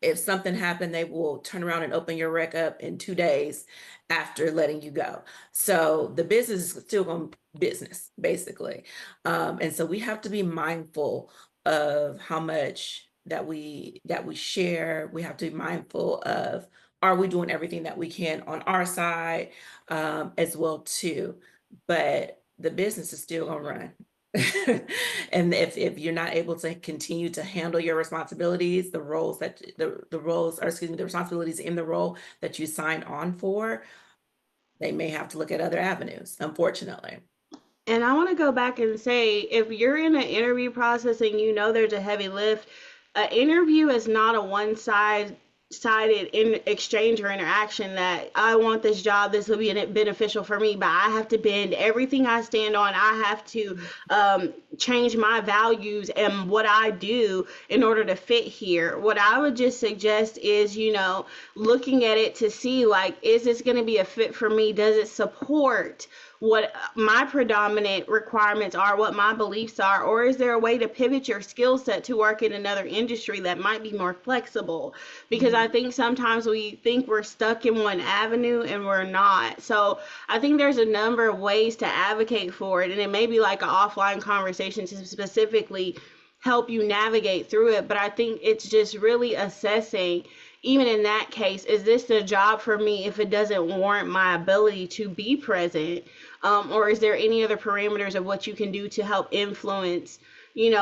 [SPEAKER 1] If something happened, they will turn around and open your rec up in 2 days after letting you go. So the business is still going business, basically. And so we have to be mindful of how much that we share. We have to be mindful of, are we doing everything that we can on our side, as well too. But the business is still going to run. And if you're not able to continue to handle your responsibilities, the roles, or excuse me, the responsibilities in the role that you signed on for, they may have to look at other avenues, unfortunately.
[SPEAKER 3] And I want to go back and say, if you're in an interview process and you know there's a heavy lift, an interview is not a one sided in exchange or interaction that I want this job, this will be beneficial for me, but I have to bend everything I stand on. I have to change my values and what I do in order to fit here. What I would just suggest is, looking at it to see, like, is this going to be a fit for me? Does it support what my predominant requirements are, what my beliefs are, or is there a way to pivot your skill set to work in another industry that might be more flexible? Because I think sometimes we think we're stuck in one avenue and we're not. So I think there's a number of ways to advocate for it, and it may be like an offline conversation to specifically help you navigate through it. But I think it's just really assessing, even in that case, is this the job for me if it doesn't warrant my ability to be present? Or is there any other parameters of what you can do to help influence,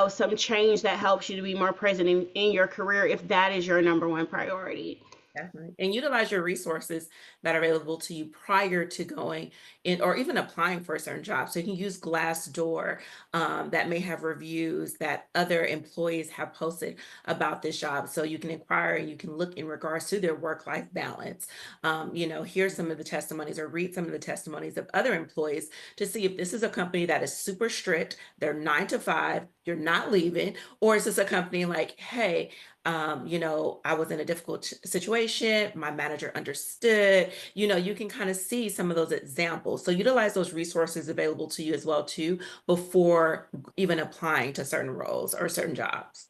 [SPEAKER 3] some change that helps you to be more present in your career if that is your number one priority?
[SPEAKER 1] Definitely. And utilize your resources that are available to you prior to going in or even applying for a certain job. So you can use Glassdoor, that may have reviews that other employees have posted about this job. So you can inquire and you can look in regards to their work-life balance. Hear some of the testimonies or read some of the testimonies of other employees to see if this is a company that is super strict, they're 9 to 5, you're not leaving, or is this a company like, hey, I was in a difficult situation. My manager understood. You can kind of see some of those examples. So utilize those resources available to you as well too before even applying to certain roles or certain jobs.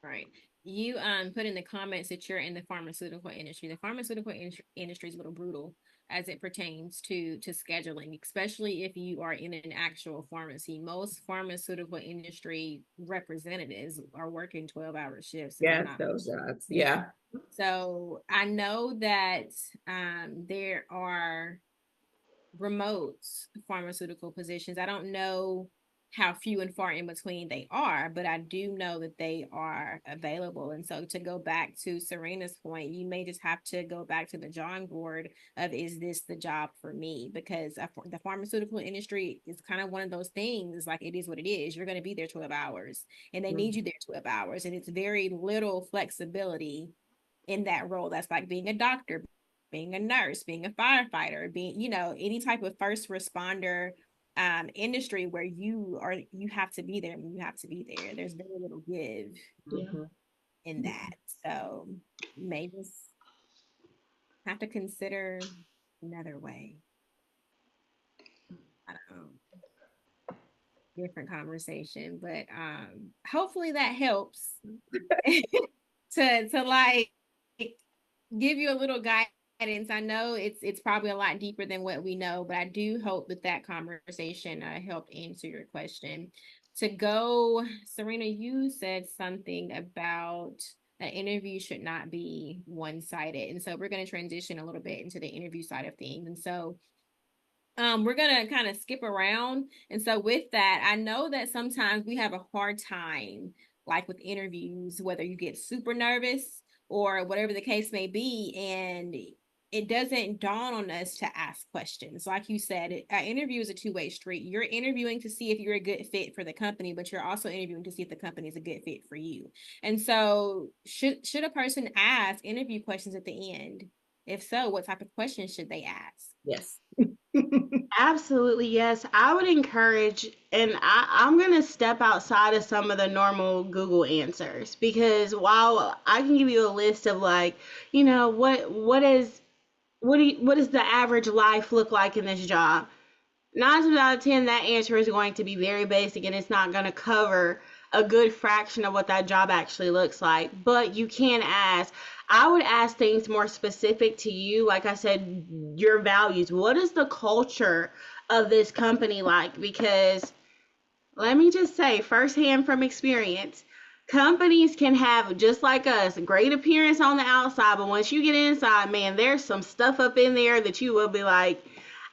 [SPEAKER 2] Right. You put in the comments that you're in the pharmaceutical industry. The pharmaceutical industry is a little brutal as it pertains to scheduling, especially if you are in an actual pharmacy. Most pharmaceutical industry representatives are working 12-hour shifts, if I'm
[SPEAKER 1] Yes,
[SPEAKER 2] not
[SPEAKER 1] those jobs.
[SPEAKER 2] mistaken.
[SPEAKER 1] Yeah.
[SPEAKER 2] So I know that there are remote pharmaceutical positions. I don't know how few and far in between they are, but I do know that they are available. And so to go back to Serena's point, you may just have to go back to the drawing board of, is this the job for me? Because the pharmaceutical industry is kind of one of those things, like it is what it is. You're going to be there 12 hours and they need you there 12 hours. And it's very little flexibility in that role. That's like being a doctor, being a nurse, being a firefighter, being, any type of first responder industry where you have to be there and you have to be there. There's very little give
[SPEAKER 3] Yeah.
[SPEAKER 1] Mhm.
[SPEAKER 2] in that. So you may just have to consider another way. I don't know. Different conversation, but hopefully that helps to like give you a little guidance. I know it's probably a lot deeper than what we know, but I do hope that that conversation helped answer your question. To go, Serena, you said something about an interview should not be one-sided, and so we're going to transition a little bit into the interview side of things. And so we're gonna kind of skip around. And so with that, I know that sometimes we have a hard time, like with interviews, whether you get super nervous or whatever the case may be, and it doesn't dawn on us to ask questions. Like you said, an interview is a two-way street. You're interviewing to see if you're a good fit for the company, but you're also interviewing to see if the company is a good fit for you. And so should a person ask interview questions at the end? If so, what type of questions should they ask?
[SPEAKER 1] Yes.
[SPEAKER 3] Absolutely, yes. I would encourage, and I'm going to step outside of some of the normal Google answers because while I can give you a list of like, what does the average life look like in this job? 9 times out of 10, that answer is going to be very basic and it's not going to cover a good fraction of what that job actually looks like. But you can ask, I would ask things more specific to you. Like I said, your values. What is the culture of this company like? Because let me just say, firsthand from experience, companies can have, just like us, great appearance on the outside, but once you get inside, man, there's some stuff up in there that you will be like,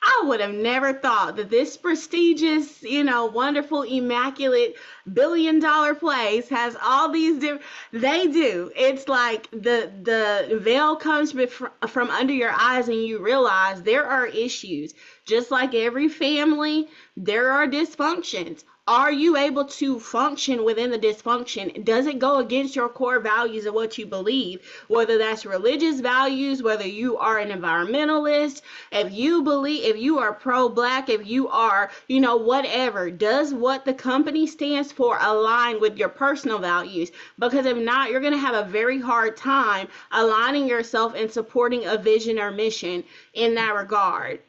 [SPEAKER 3] I would have never thought that this prestigious, wonderful, immaculate billion-dollar place has all these different. They do. It's like the veil comes from under your eyes, and you realize there are issues. Just like every family, there are dysfunctions. Are you able to function within the dysfunction? Does it go against your core values of what you believe? Whether that's religious values, whether you are an environmentalist, if you are pro-black, if you are, whatever, does what the company stands for align with your personal values? Because if not, you're going to have a very hard time aligning yourself and supporting a vision or mission in that regard.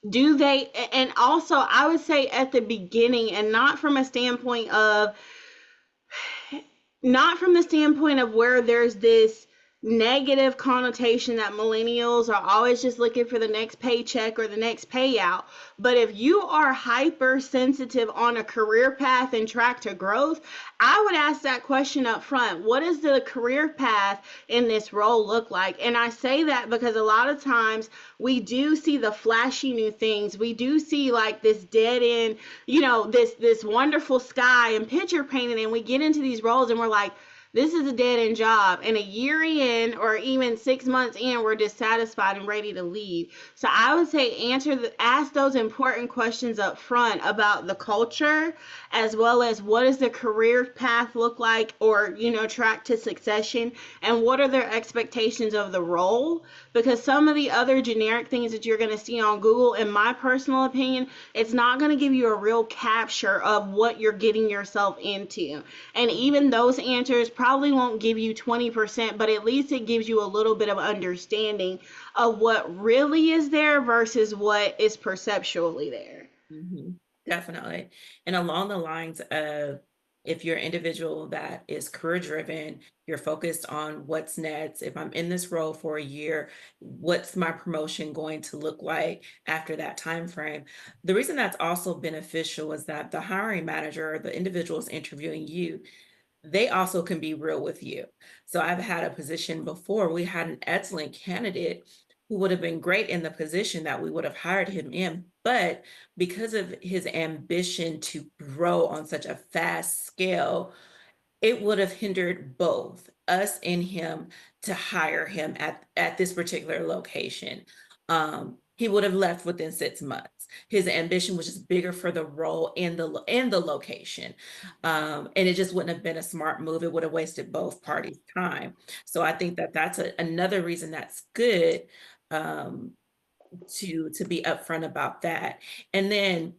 [SPEAKER 3] Do they, and also I would say at the beginning, and not from the standpoint of where there's this negative connotation that millennials are always just looking for the next paycheck or the next payout. But if you are hypersensitive on a career path and track to growth, I would ask that question up front. What does the career path in this role look like? And I say that because a lot of times we do see the flashy new things. We do see like this dead end, this wonderful sky and picture painting, and we get into these roles and we're like, this is a dead end job. And a year in or even 6 months in, we're dissatisfied and ready to leave. So I would say ask those important questions up front about the culture, as well as what does the career path look like, or, track to succession, and what are their expectations of the role? Because some of the other generic things that you're going to see on Google, in my personal opinion, it's not going to give you a real capture of what you're getting yourself into. And even those answers probably won't give you 20%, but at least it gives you a little bit of understanding of what really is there versus what is perceptually there.
[SPEAKER 1] Mhm. Definitely. And along the lines of, if you're an individual that is career driven, you're focused on what's next. If I'm in this role for a year, what's my promotion going to look like after that time frame? The reason that's also beneficial is that the hiring manager, the individuals interviewing you, they also can be real with you. So I've had a position before, we had an excellent candidate, who would have been great in the position that we would have hired him in. But because of his ambition to grow on such a fast scale, it would have hindered both us and him to hire him at this particular location. He would have left within 6 months. His ambition was just bigger for the role and the location, and it just wouldn't have been a smart move. It would have wasted both parties' time. So I think that that's another reason that's good, um, to be upfront about that. And then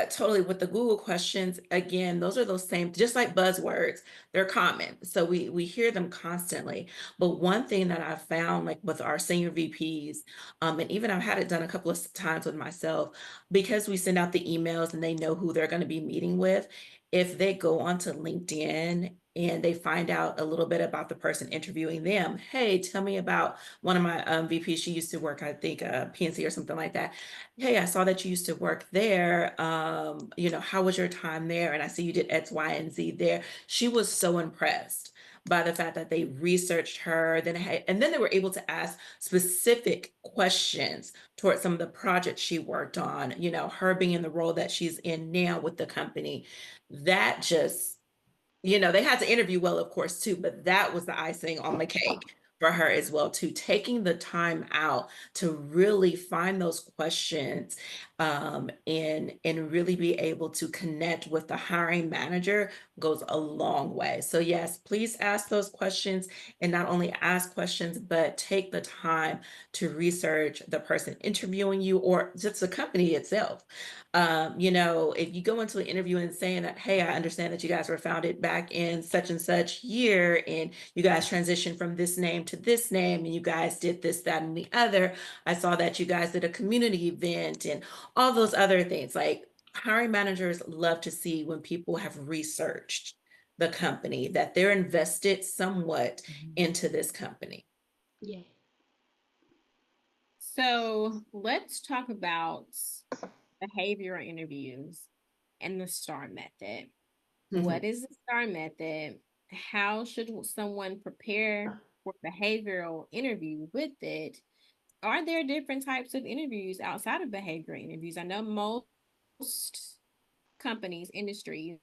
[SPEAKER 1] totally with the Google questions, again, those are those same, just like buzzwords, they're common. So we hear them constantly. But one thing that I've found, like with our senior VPs, and even I've had it done a couple of times with myself, because we send out the emails and they know who they're going to be meeting with. If they go onto LinkedIn and they find out a little bit about the person interviewing them, hey, tell me about one of my VPs. She used to work, I think, PNC or something like that. Hey, I saw that you used to work there. How was your time there? And I see you did X, Y, and Z there. She was so impressed by the fact that they researched her, and then they were able to ask specific questions towards some of the projects she worked on, her being in the role that she's in now with the company. That just, they had to interview well, of course, too, but that was the icing on the cake for her as well, too. Taking the time out to really find those questions, and really be able to connect with the hiring manager goes a long way. So yes, please ask those questions, and not only ask questions, but take the time to research the person interviewing you or just the company itself. If you go into an interview and saying that, hey, I understand that you guys were founded back in such and such year, and you guys transitioned from this name to this name, and you guys did this, that, and the other. I saw that you guys did a community event and all those other things. Like, hiring managers love to see when people have researched the company, that they're invested somewhat into this company.
[SPEAKER 3] Yeah.
[SPEAKER 2] So let's talk about behavioral interviews and the STAR method. What
[SPEAKER 1] Mhm.
[SPEAKER 2] is the STAR method? How should someone prepare for behavioral interview with it? Are there different types of interviews outside of behavioral interviews? I know most companies, industries,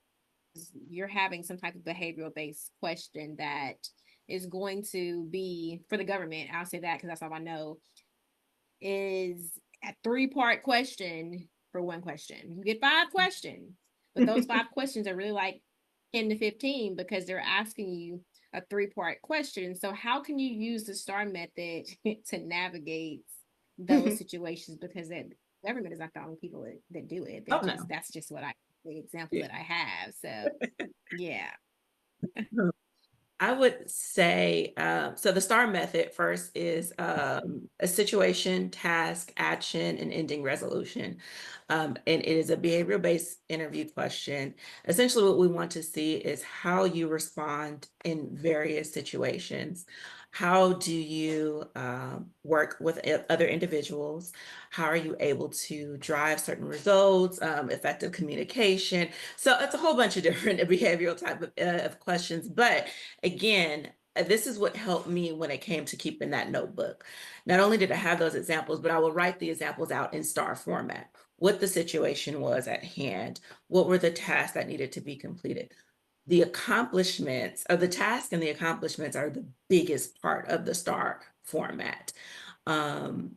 [SPEAKER 2] you're having some type of behavioral based question that is going to be for the government. I'll say that because that's all I know is a three-part question for one question. You get 5 questions, but those 5 questions are really like 10 to 15 because they're asking you a three-part question. So how can you use the STAR method to navigate those situations? Because that government is not the only people that do it.
[SPEAKER 1] Oh no.
[SPEAKER 2] That's just the example
[SPEAKER 1] Yeah.
[SPEAKER 2] that I have. So yeah.
[SPEAKER 1] I would say, so the STAR method first is a situation, task, action, and ending resolution. And it is a behavioral based interview question. Essentially, what we want to see is how you respond in various situations. How do you work with other individuals? How are you able to drive certain results, effective communication? So it's a whole bunch of different behavioral type of questions. But again, this is what helped me when it came to keeping that notebook. Not only did I have those examples, but I will write the examples out in STAR format. What the situation was at hand, what were the tasks that needed to be completed. The accomplishments of the task and the accomplishments are the biggest part of the STAR format. Um,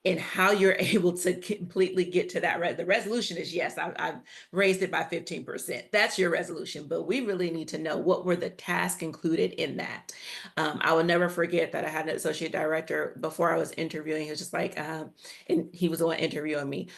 [SPEAKER 1] and how you're able to completely get to that. The resolution is yes, I've raised it by 15%. That's your resolution, but we really need to know what were the tasks included in that. I will never forget that I had an associate director before I was interviewing. He was just like, and he was the one interviewing me.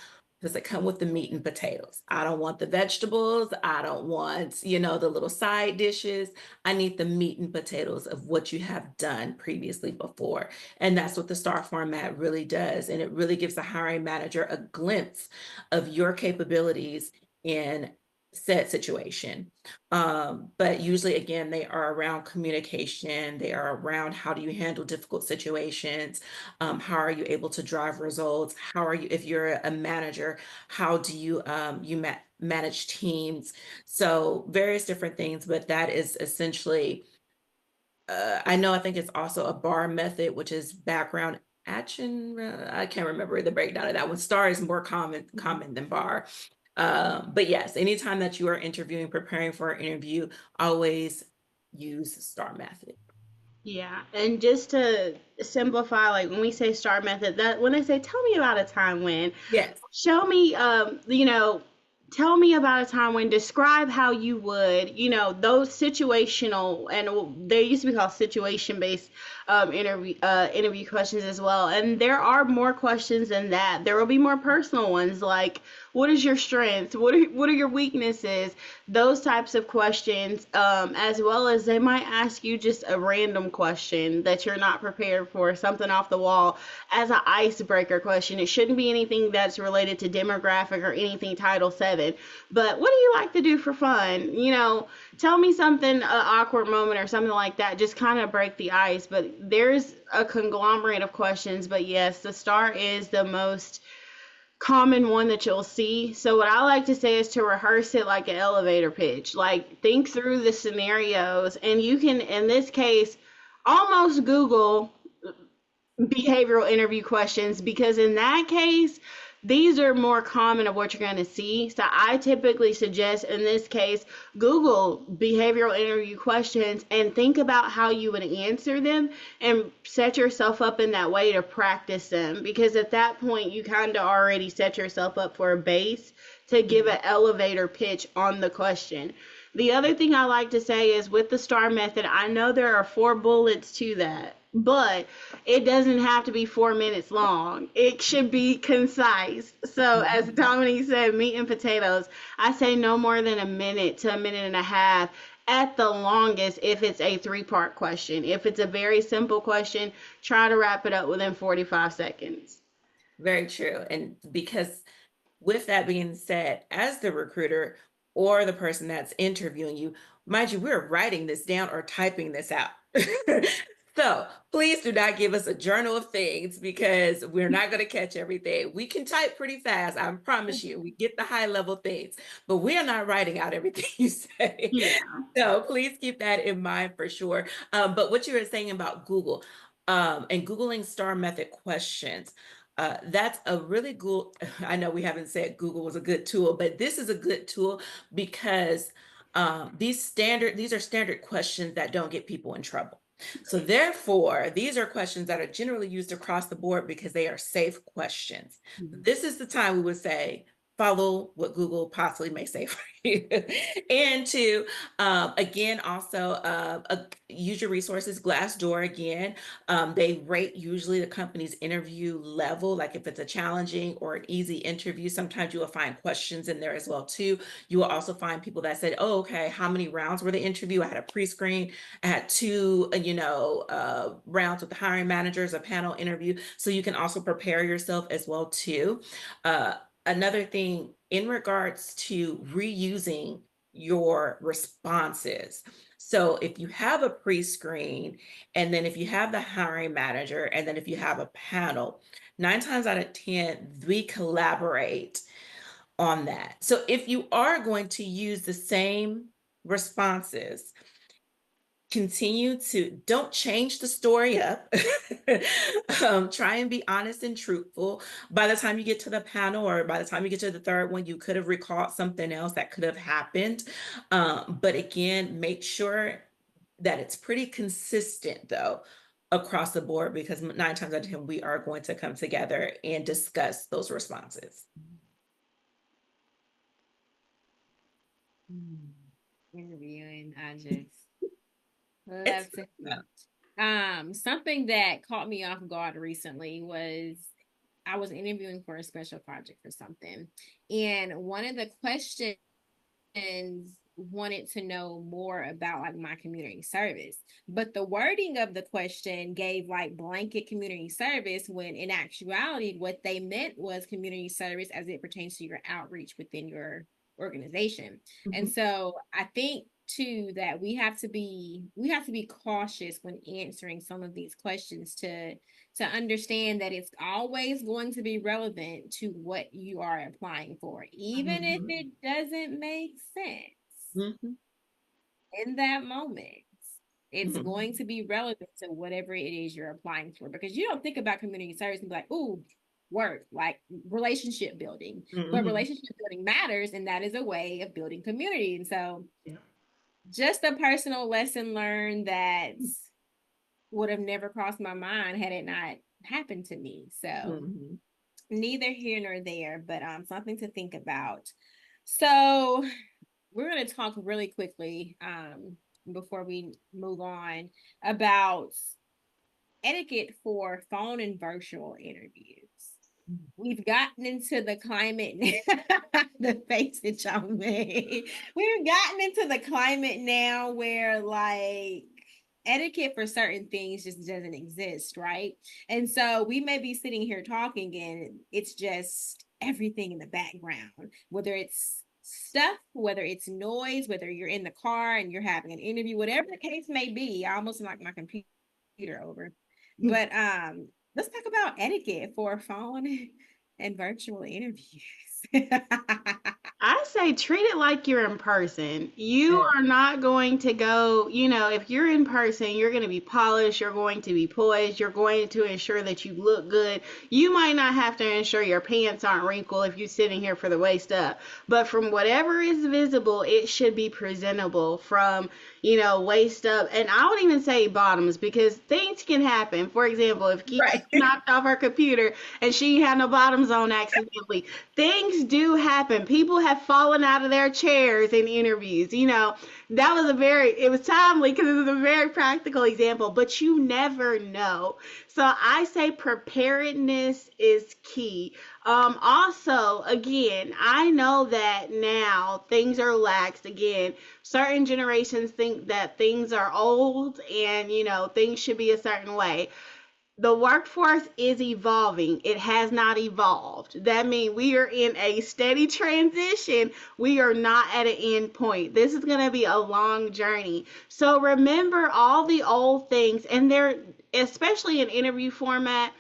[SPEAKER 1] Does it come with the meat and potatoes? I don't want the vegetables. I don't want, the little side dishes. I need the meat and potatoes of what you have done previously before. And that's what the STAR format really does. And it really gives the hiring manager a glimpse of your capabilities in said situation. But usually, again, they are around communication, they are around how do you handle difficult situations, how are you able to drive results, how are you, if you're a manager, how do you manage teams. So various different things, but that is essentially, I know, I think it's also a bar method, which is background Action, I can't remember the breakdown of that one. Star is more common than bar. But yes, anytime that you are interviewing, preparing for an interview, always use the star method.
[SPEAKER 3] Yeah, and just to simplify, like when we say STAR method, that when they say, tell me about a time when,
[SPEAKER 1] Yes.
[SPEAKER 3] show me, tell me about a time when, describe how you would, those situational, and they used to be called situation based interview questions as well. And there are more questions than that. There will be more personal ones like, what is your strength? What are your weaknesses? Those types of questions, as well as they might ask you just a random question that you're not prepared for, something off the wall as an icebreaker question. It shouldn't be anything that's related to demographic or anything Title VII. But what do you like to do for fun? Tell me something, an awkward moment or something like that. Just kind of break the ice. But there's a conglomerate of questions. But yes, the STAR is the most common one that you'll see. So what I like to say is to rehearse it like an elevator pitch. Like think through the scenarios, and you can, in this case, almost Google behavioral interview questions, because in that case these are more common of what you're going to see. So I typically suggest in this case Google behavioral interview questions and think about how you would answer them and set yourself up in that way to practice them, because at that point you kind of already set yourself up for a base to give an elevator pitch on the question. The other thing I like to say is with the STAR method, I know there are 4 bullets to that, but it doesn't have to be 4 minutes long. It should be concise. So, as
[SPEAKER 1] Mhm.
[SPEAKER 3] Dominique said, meat and potatoes, I say no more than a minute to a minute and a half at the longest if it's a 3-part question. If it's a very simple question, try to wrap it up within 45 seconds.
[SPEAKER 1] Very true. And because with that being said, as the recruiter or the person that's interviewing you, mind you, we're writing this down or typing this out. So please do not give us a journal of things because we're not going to catch everything. We can type pretty fast, I promise you. We get the high level things, but we are not writing out everything you say.
[SPEAKER 3] Yeah.
[SPEAKER 1] So please keep that in mind for sure. But what you were saying about Google and Googling star method questions, that's a really good. I know we haven't said Google was a good tool, but this is a good tool because these are standard questions that don't get people in trouble. So therefore, these are questions that are generally used across the board because they are safe questions. This is the time we would say, follow what Google possibly may say for you. And to, again, also use your resources, Glassdoor again. They rate usually the company's interview level, like if it's a challenging or an easy interview. Sometimes you will find questions in there as well too. You will also find people that said, oh, okay, how many rounds were the interview? I had a pre-screen, I had 2, rounds with the hiring managers, a panel interview. So you can also prepare yourself as well too. Uh, Another thing in regards to reusing your responses. So if you have a pre-screen, and then if you have the hiring manager, and then if you have a panel, 9 times out of 10, we collaborate on that. So if you are going to use the same responses, continue to don't change the story up. Try and be honest and truthful. By the time you get to the panel or by the time you get to the third one, you could have recalled something else that could have happened. But again, make sure that it's pretty consistent though across the board, because 9 times out of 10 we are going to come together and discuss those responses.
[SPEAKER 2] Mm. Interviewing, I just
[SPEAKER 1] It's
[SPEAKER 2] love to. Something that caught me off guard recently was I was interviewing for a special project for something, and one of the questions wanted to know more about like my community service, but the wording of the question gave like blanket community service when in actuality what they meant was community service as it pertains to your outreach within your organization. And
[SPEAKER 1] Mhm.
[SPEAKER 2] so I think too that we have to be cautious when answering some of these questions to understand that it's always going to be relevant to what you are applying for, even if
[SPEAKER 1] Mhm.
[SPEAKER 2] it doesn't make sense
[SPEAKER 1] Mhm.
[SPEAKER 2] in that moment. It's
[SPEAKER 1] Mhm.
[SPEAKER 2] going to be relevant to whatever it is you're applying for, because you don't think about community service and be like, "Ooh, work like relationship building," but
[SPEAKER 1] Mhm.
[SPEAKER 2] relationship building matters, and that is a way of building community. And so,
[SPEAKER 1] Yeah.
[SPEAKER 2] just a personal lesson learned that would have never crossed my mind had it not happened to me. So,
[SPEAKER 1] Mhm.
[SPEAKER 2] neither here nor there, but something to think about. So, we're going to talk really quickly before we move on about etiquette for phone and virtual interviews. We've gotten into the climate, the face that y'all made. We've gotten into the climate now where like etiquette for certain things just doesn't exist, right? And so we may be sitting here talking and it's just everything in the background, whether it's stuff, whether it's noise, whether you're in the car and you're having an interview, whatever the case may be. I almost knocked my computer over. But let's talk about etiquette for phone and virtual interviews.
[SPEAKER 3] I say treat it like you're in person. You
[SPEAKER 2] Yeah.
[SPEAKER 3] are not going to go, if you're in person, you're going to be polished, you're going to be poised, you're going to ensure that you look good. You might not have to ensure your pants aren't wrinkled if you're sitting here for the waist up, but from whatever is visible, it should be presentable from, waist up. And I would even say bottoms because things can happen. For example, if Keisha
[SPEAKER 2] Right.
[SPEAKER 3] knocked off her computer and she had no bottoms on accidentally, things do happen. People have fallen out of their chairs in interviews. That was it was timely because it was a very practical example, but you never know. So I say preparedness is key. Also, again, I know that now things are laxed again. Certain generations think that things are old and, things should be a certain way. The workforce is evolving. It has not evolved. That means we are in a steady transition. We are not at an end point. This is going to be a long journey. So remember all the old things, and they're especially in interview format.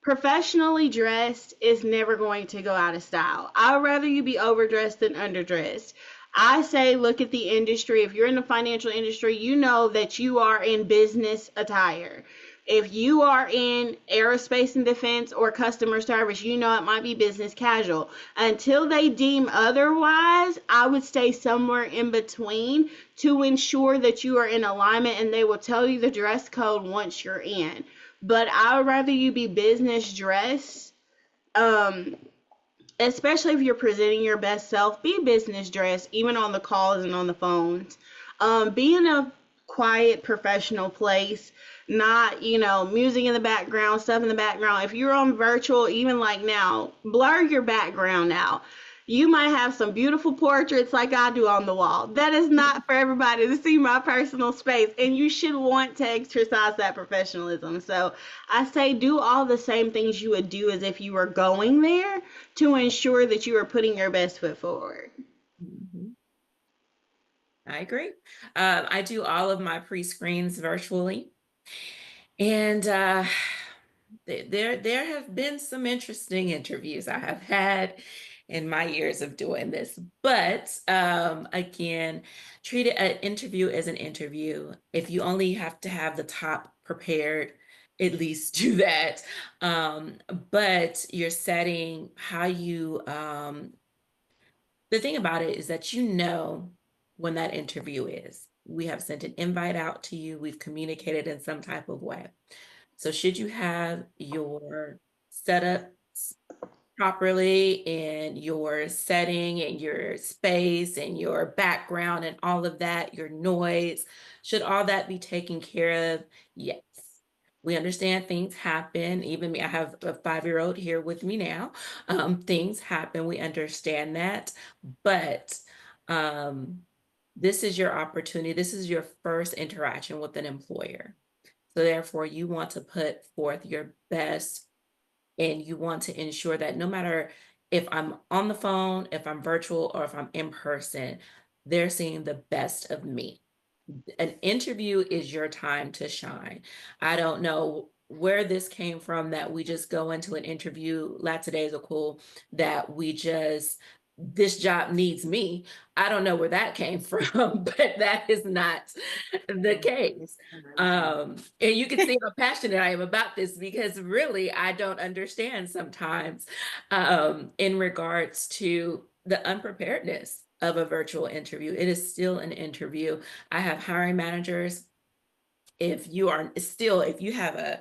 [SPEAKER 3] Professionally dressed is never going to go out of style. I'd rather you be overdressed than underdressed. I say look at the industry. If you're in the financial industry, you know that you are in business attire. If you are in aerospace and defense or customer service, you know it might be business casual. Until they deem otherwise, I would stay somewhere in between to ensure that you are in alignment, and they will tell you the dress code once you're in. But I would rather you be business dress. Um, Especially if you're presenting your best self, be business dress, even on the calls and on the phones. Be in a quiet, professional place, not, music in the background, stuff in the background. If you're on virtual, even like now, blur your background out. You might have some beautiful portraits like I do on the wall. That is not for everybody to see my personal space, and you should want to exercise that professionalism. So I say do all the same things you would do as if you were going there to ensure that you are putting your best foot forward.
[SPEAKER 1] Mhm. I agree. I do all of my pre-screens virtually. And there have been some interesting interviews I have had in my years of doing this. But again, treat an interview as an interview. If you only have to have the top prepared, at least do that. Um, but you're setting how you the thing about it is that you know when that interview is. We have sent an invite out to you. We've communicated in some type of way. So should you have your setup properly and your setting and your space and your background and all of that, your noise, should all that be taken care of? Yes. We understand things happen. Even me, I have a 5-year-old here with me now. Things happen. We understand that. But um, this is your opportunity. This is your first interaction with an employer. So therefore, you want to put forth your best and you want to ensure that no matter if I'm on the phone, if I'm virtual, or if I'm in person, they're seeing the best of me. An interview is your time to shine. I don't know where this came from that we just go into an interview lackadaisical, that we just this job needs me. I don't know where that came from, but that is not the case. And you can see how passionate I am about this because really I don't understand sometimes in regards to the unpreparedness of a virtual interview. It is still an interview. I have hiring managers, if you are still, if you have a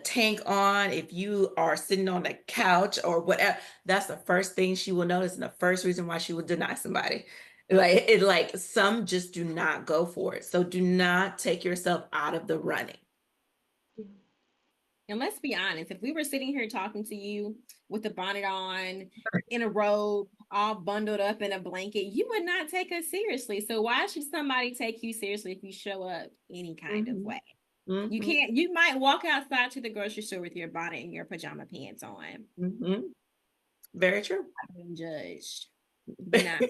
[SPEAKER 1] tank on, if you are sitting on the couch or whatever, that's the first thing she will notice and the first reason why she will deny somebody. Like some just do not go for it. So do not take yourself out of the running.
[SPEAKER 2] And let's be honest, if we were sitting here talking to you with a bonnet on, in a robe, all bundled up in a blanket, you would not take us seriously. So why should somebody take you seriously if you show up any kind of
[SPEAKER 1] Mhm.
[SPEAKER 2] way? You
[SPEAKER 1] Mhm.
[SPEAKER 2] can't, you might walk outside to the grocery store with your bonnet and your pajama pants on.
[SPEAKER 1] Mhm. Very true.
[SPEAKER 2] Being judged. Do not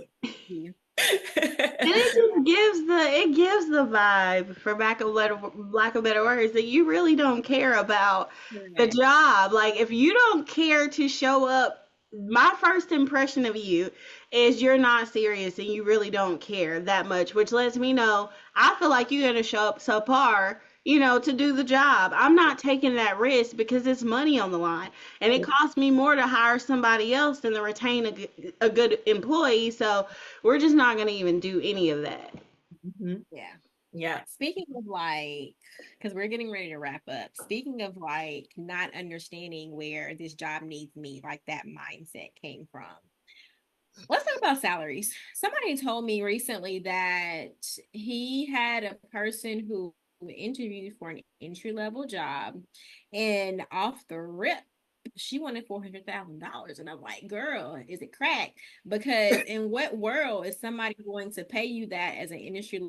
[SPEAKER 2] be.
[SPEAKER 3] And it just gives the vibe, for lack of better words, that you really don't care about the
[SPEAKER 2] Correct.
[SPEAKER 3] job. Like if you don't care to show up, my first impression of you is you're not serious and you really don't care that much, which lets me know I feel like you're gonna show up subpar, to do the job. I'm not taking that risk because it's money on the line, and it costs me more to hire somebody else than to retain a good employee. So we're just not going to even do any of that.
[SPEAKER 1] Mhm.
[SPEAKER 2] Yeah.
[SPEAKER 1] Yeah.
[SPEAKER 2] Speaking of like, because we're getting ready to wrap up. Speaking of like not understanding where this job needs me, like that mindset came from. Let's talk about salaries. Somebody told me recently that he had a person who interviewed for an entry level job, and off the rip, she wanted $400,000. And I'm like, girl, is it crack? Because in what world is somebody going to pay you that as an industry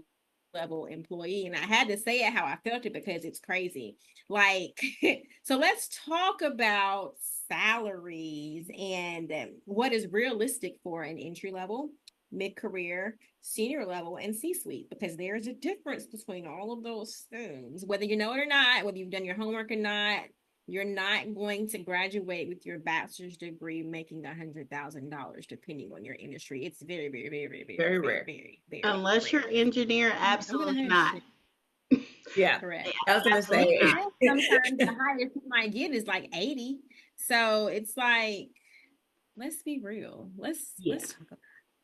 [SPEAKER 2] level employee? And I had to say it how I felt it because it's crazy. Like, so let's talk about salaries and what is realistic for an entry level, mid career, senior level, and C suite, because there's a difference between all of those things. Whether you know it or not, whether you've done your homework or not, you're not going to graduate with your bachelor's degree making $100,000, depending on your industry. It's very, very, very, very, very,
[SPEAKER 1] Very
[SPEAKER 2] very,
[SPEAKER 1] rare.
[SPEAKER 2] very, very
[SPEAKER 3] Unless you're
[SPEAKER 2] rare.
[SPEAKER 3] an engineer,
[SPEAKER 2] I'm gonna
[SPEAKER 3] absolutely
[SPEAKER 2] hush.
[SPEAKER 3] not.
[SPEAKER 1] Yeah.
[SPEAKER 3] Yeah,
[SPEAKER 2] Correct.
[SPEAKER 1] I was gonna
[SPEAKER 2] And
[SPEAKER 3] absolutely
[SPEAKER 1] say,
[SPEAKER 3] not.
[SPEAKER 2] even sometimes the highest you might get is like 80. So it's like, let's be real.
[SPEAKER 3] Yeah.
[SPEAKER 2] Let's talk about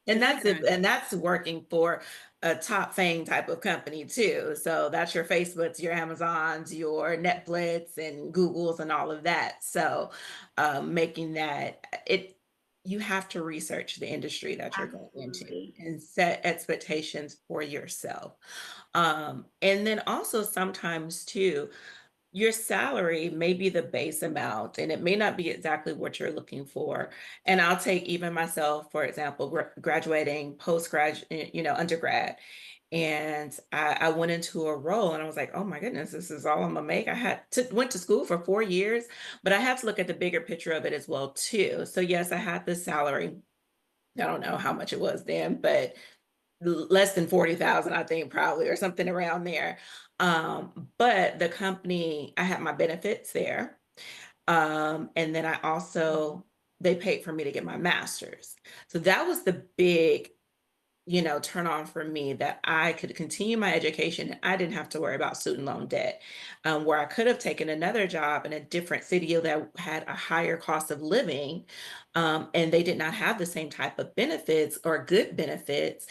[SPEAKER 1] and
[SPEAKER 2] let's
[SPEAKER 1] that's
[SPEAKER 2] get around
[SPEAKER 1] it,
[SPEAKER 2] it.
[SPEAKER 1] and that's working for a top fame type of company too. So that's your Facebooks, your Amazons, your Netflix and Googles and all of that. So making that it you have to research the industry that you're going into
[SPEAKER 3] Absolutely.
[SPEAKER 1] and set expectations for yourself. And then also sometimes too, your salary may be the base amount and it may not be exactly what you're looking for. And I'll take even myself, for example, graduating postgrad, undergrad. And I went into a role and I was like, oh my goodness, this is all I'm gonna make. Went to school for 4 years, but I have to look at the bigger picture of it as well too. So yes, I had this salary. I don't know how much it was then, but less than 40,000, I think probably, or something around there. But the company, I had my benefits there. And then I also, they paid for me to get my master's. So that was the big turn on for me that I could continue my education and I didn't have to worry about student loan debt. Where I could have taken another job in a different city that had a higher cost of living, and they did not have the same type of benefits or good benefits.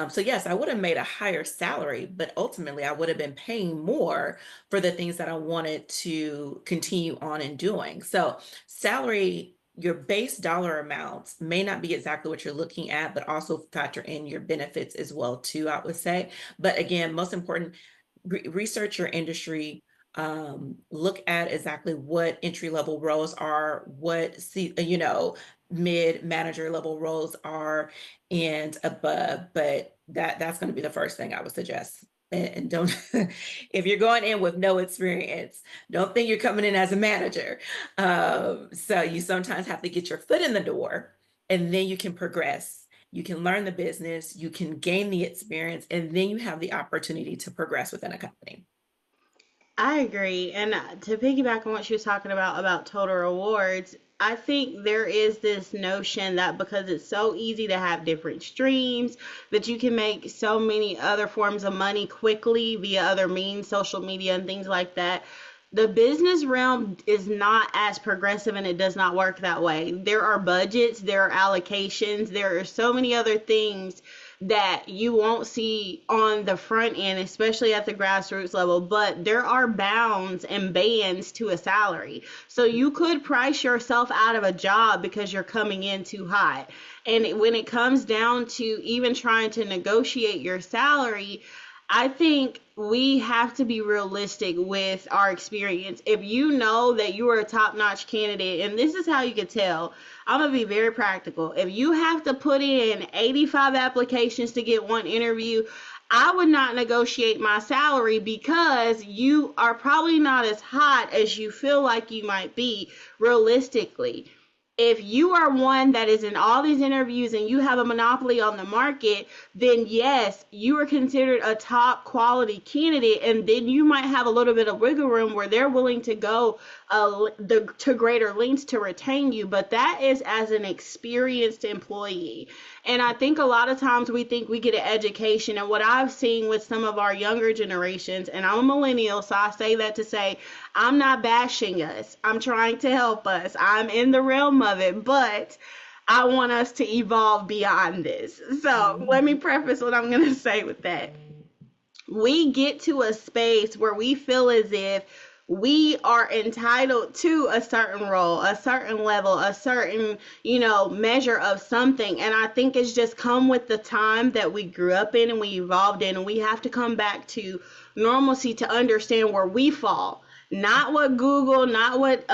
[SPEAKER 1] So, yes, I would have made a higher salary, but ultimately I would have been paying more for the things that I wanted to continue on and doing. So, salary, your base dollar amounts may not be exactly what you're looking at, but also factor in your benefits as well too, I would say. But again, most important, research your industry. Look at exactly what entry level roles are, mid manager level roles are, and above. But that's going to be the first thing I would suggest. And don't, if you're going in with no experience, don't think you're coming in as a manager. So you sometimes have to get your foot in the door and then you can progress. You can learn the business, you can gain the experience, and then you have the opportunity to progress within a company.
[SPEAKER 3] I agree. And to piggyback on what she was talking about total rewards, I think there is this notion that because it's so easy to have different streams, that you can make so many other forms of money quickly via other means, social media and things like that. The business realm is not as progressive and it does not work that way. There are budgets, there are allocations, there are so many other things that you won't see on the front end, especially at the grassroots level, but there are bounds and bands to a salary. So you could price yourself out of a job because you're coming in too high. And when it comes down to even trying to negotiate your salary, I think we have to be realistic with our experience. If you know that you are a top notch candidate, and this is how you can tell, I'm going to be very practical. If you have to put in 85 applications to get one interview, I would not negotiate my salary because you are probably not as hot as you feel like you might be realistically. If you are one that is in all these interviews and you have a monopoly on the market, then yes, you are considered a top quality candidate, and then you might have a little bit of wiggle room where they're willing to go to greater lengths to retain you. But that is as an experienced employee. And I think a lot of times we think we get an education. And what I've seen with some of our younger generations, and I'm a millennial, so I say that to say I'm not bashing us. I'm trying to help us. I'm in the realm of it, but I want us to evolve beyond this. So let me preface what I'm going to say with that. We get to a space where we feel as if we are entitled to a certain role, a certain level, a certain, measure of something. And I think it's just come with the time that we grew up in and we evolved in, and we have to come back to normalcy to understand where we fall. Not what Google, not what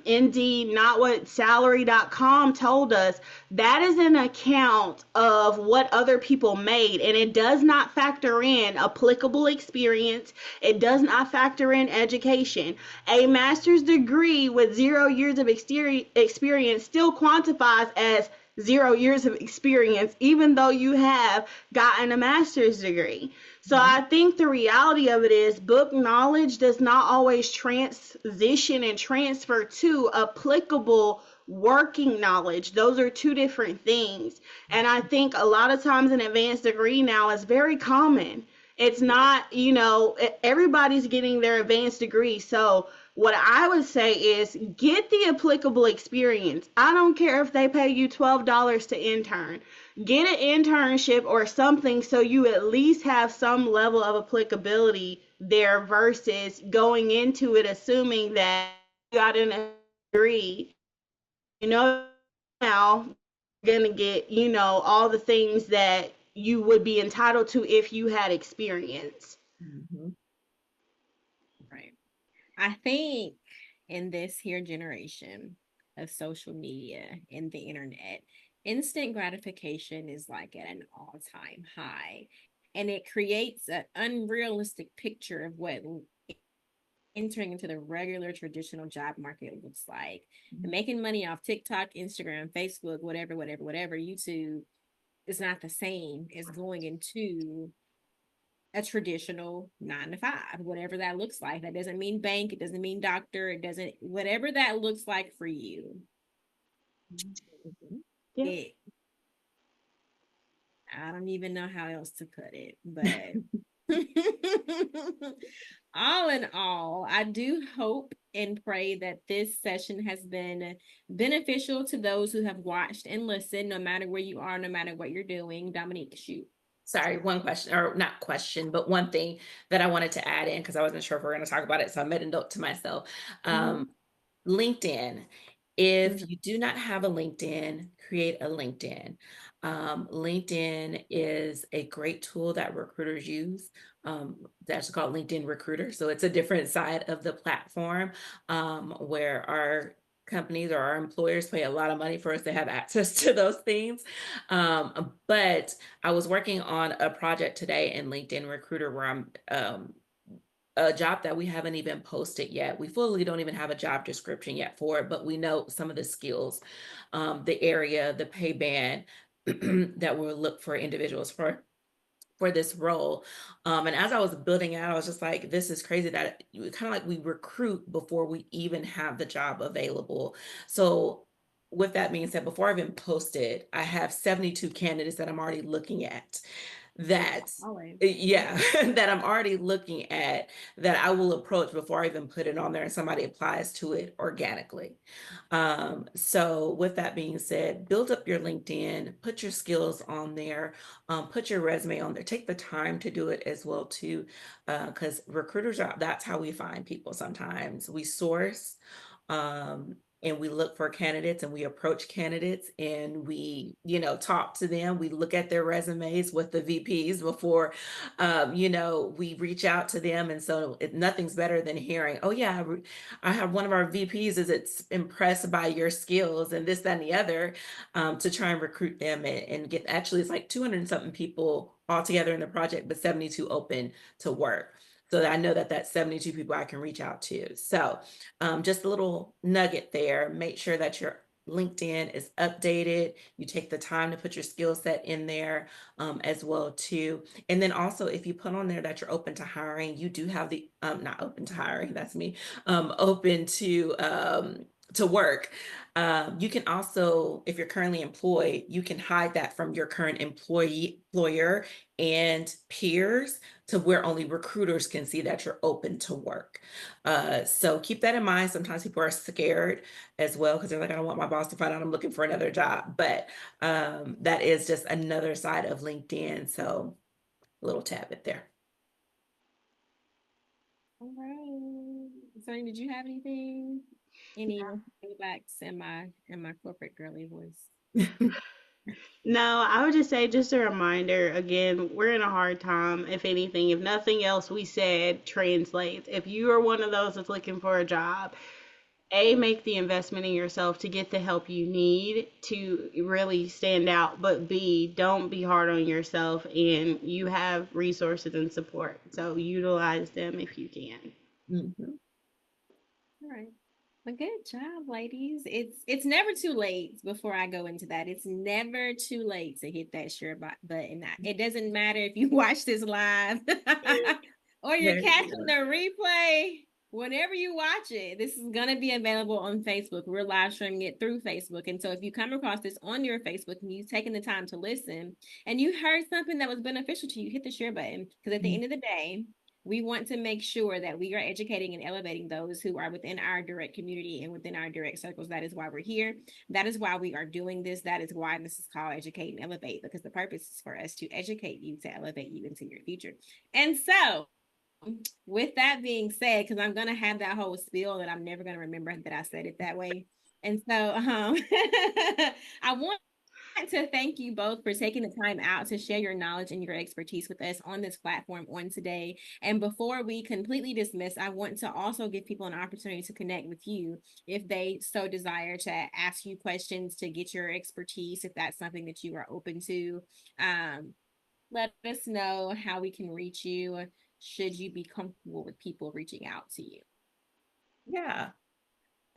[SPEAKER 3] Indeed, not what salary.com told us. That is an account of what other people made, and it does not factor in applicable experience. It does not factor in education. A master's degree with 0 years of experience still quantifies as 0 years of experience, even though you have gotten a master's degree. So I think the reality of it is book knowledge does not always transition and transfer to applicable working knowledge. Those are two different things. And I think a lot of times an advanced degree now is very common. It's not, everybody's getting their advanced degree. So what I would say is get the applicable experience. I don't care if they pay you $12 to intern. Get an internship or something so you at least have some level of applicability there versus going into it assuming that you got an degree. Now you're going to get, all the things that you would be entitled to if you had experience.
[SPEAKER 1] Mhm.
[SPEAKER 2] Right. I think in this here generation of social media and the internet, instant gratification is like at an all-time high. And it creates an unrealistic picture of what entering into the regular traditional job market looks like. And making money off TikTok, Instagram, Facebook, whatever, YouTube is not the same as going into a traditional 9 to 5, whatever that looks like. That doesn't mean bank, it doesn't mean doctor, it doesn't, whatever that looks like for you.
[SPEAKER 3] Yeah.
[SPEAKER 2] It, I don't even know how else to put it, but all in all, I do hope and pray that this session has been beneficial to those who have watched and listened, no matter where you are, no matter what you're doing. Dominique, shoot.
[SPEAKER 1] Sorry, one question, or not question, but one thing that I wanted to add in because I wasn't sure if we are going to talk about it. So I made a note to myself. LinkedIn. If you do not have a LinkedIn, create a LinkedIn. LinkedIn is a great tool that recruiters use. That's called LinkedIn Recruiter. So it's a different side of the platform where our companies or our employers pay a lot of money for us to have access to those things. But I was working on a project today in LinkedIn Recruiter where I'm a job that we haven't even posted yet. We fully don't even have a job description yet for it, but we know some of the skills, the area, the pay band that we'll look for individuals for this role. And as I was building out, I was just like, this is crazy that kind of like we recruit before we even have the job available. So with that being said, before I even posted, I have 72 candidates that I'm already looking at that
[SPEAKER 2] Always.
[SPEAKER 1] yeah, that I'm already looking at that I will approach before I even put it on there and somebody applies to it organically. So with that being said, build up your LinkedIn, put your skills on there, put your resume on there. Take the time to do it as well too, because recruiters are that's how we find people. Sometimes we source, and we look for candidates and we approach candidates and we, talk to them. We look at their resumes with the VPs before, we reach out to them. And so nothing's better than hearing, oh yeah, I have one of our VPs is it's impressed by your skills and this, that, and the other, to try and recruit them and get, actually it's like 200 and something people all together in the project, but 72 open to work. So that I know that that's 72 people I can reach out to. So just a little nugget there. Make sure that your LinkedIn is updated. You take the time to put your skill set in there, as well too. And then also, if you put on there that you're open to hiring, you do have the not open to hiring. That's me. Open to work. You can also, if you're currently employed, you can hide that from your current employer and peers to where only recruiters can see that you're open to work. So keep that in mind. Sometimes people are scared as well because they're like, I don't want my boss to find out I'm looking for another job. But that is just another side of LinkedIn. So a little tab it there.
[SPEAKER 2] All right. Sonny, did you have anything? Any feedbacks in my corporate girly voice?
[SPEAKER 3] No, I would just say, just a reminder again, we're in a hard time. If anything, if nothing else we said translates. If you are one of those that's looking for a job, A, make the investment in yourself to get the help you need to really stand out. But B, don't be hard on yourself, and you have resources and support. So utilize them if you can.
[SPEAKER 1] Mhm.
[SPEAKER 2] All right. Well, good job, ladies. It's never too late before I go into that. It's never too late to hit that share button. It doesn't matter if you watch this live or you're
[SPEAKER 1] There you
[SPEAKER 2] catching
[SPEAKER 1] go.
[SPEAKER 2] the replay. Whenever you watch it, this is going to be available on Facebook. We're live streaming it through Facebook. And so if you come across this on your Facebook and you've taken the time to listen and you heard something that was beneficial to you, hit the share button. Because at the end of the day, we want to make sure that we are educating and elevating those who are within our direct community and within our direct circles. That is why we're here. That is why we are doing this. That is why this is called Educate and Elevate, because the purpose is for us to educate you, to elevate you into your future. And so, with that being said, because I'm going to have that whole spiel that I'm never going to remember that I said it that way. And so, I want to thank you both for taking the time out to share your knowledge and your expertise with us on this platform on today. And before we completely dismiss, I want to also give people an opportunity to connect with you if they so desire to ask you questions to get your expertise, if that's something that you are open to. Let us know how we can reach you should you be comfortable with people reaching out to you.
[SPEAKER 1] Yeah.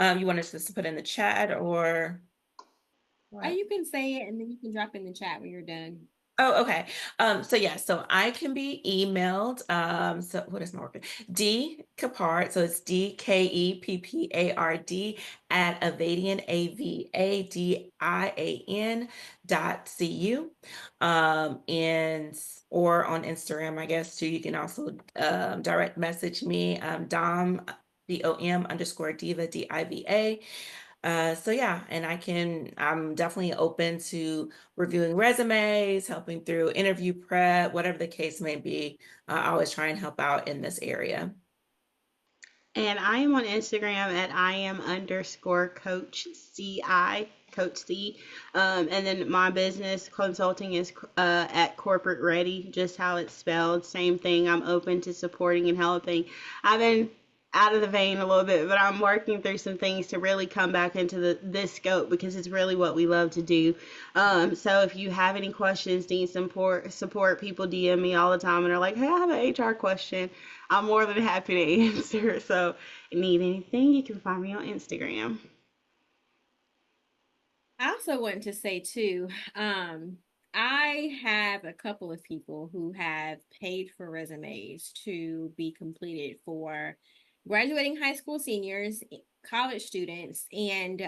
[SPEAKER 1] You want us just to put in the chat or
[SPEAKER 2] Or
[SPEAKER 1] what?
[SPEAKER 2] you can say it and then you can drop in the chat when you're done.
[SPEAKER 1] Oh, okay. So yeah, so I can be emailed. So what is my work? D Keppard. So it's DKEPPARD at Avadian AVADIAN .cu. And or on Instagram, I guess too. You can also direct message me, Dom DOM underscore Diva DIVA. So yeah, and I'm definitely open to reviewing resumes, helping through interview prep, whatever the case may be. I always try and help out in this area.
[SPEAKER 3] And I am on Instagram at I am underscore coach CI, coach C. And then my business consulting is at corporate ready, just how it's spelled. Same thing. I'm open to supporting and helping. I've been out of the vein a little bit, but I'm working through some things to really come back into this scope because it's really what we love to do. So if you have any questions, need support, people DM me all the time and are like, hey, I have an HR question. I'm more than happy to answer. So, need anything, you can find me on Instagram.
[SPEAKER 2] I also want to say too, I have a couple of people who have paid for resumes to be completed for graduating high school seniors, college students, and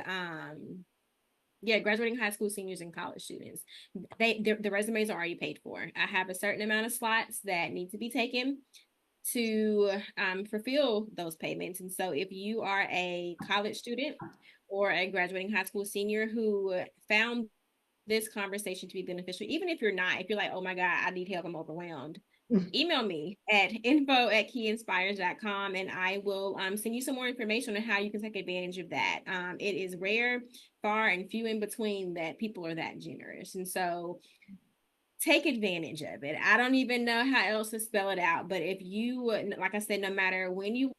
[SPEAKER 2] Yeah, graduating high school seniors and college students. The resumes are already paid for. I have a certain amount of slots that need to be taken to fulfill those payments. And so if you are a college student or a graduating high school senior who found this conversation to be beneficial, even if you're not, if you're like, oh my God, I need help, I'm overwhelmed, email me at info@keyinspires.com and I will send you some more information on how you can take advantage of that. It is rare, far and few in between that people are that generous. And so take advantage of it. I don't even know how else to spell it out, but if you, like I said, no matter when you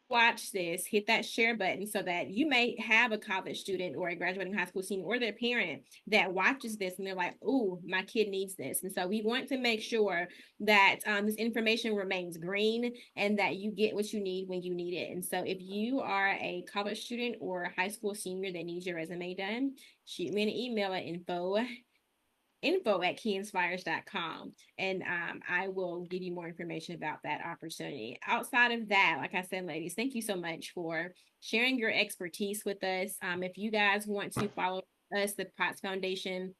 [SPEAKER 2] watch this, hit that share button so that you may have a college student or a graduating high school senior or their parent that watches this and they're like, oh, my kid needs this. And so we want to make sure that this information remains green and that you get what you need when you need it. And so if you are a college student or a high school senior that needs your resume done, shoot me an email at info@keyinspires.com and I will give you more information about that opportunity. Outside of that, like I said, ladies, thank you so much for sharing your expertise with us. If you guys want to follow us, the Potts Foundation,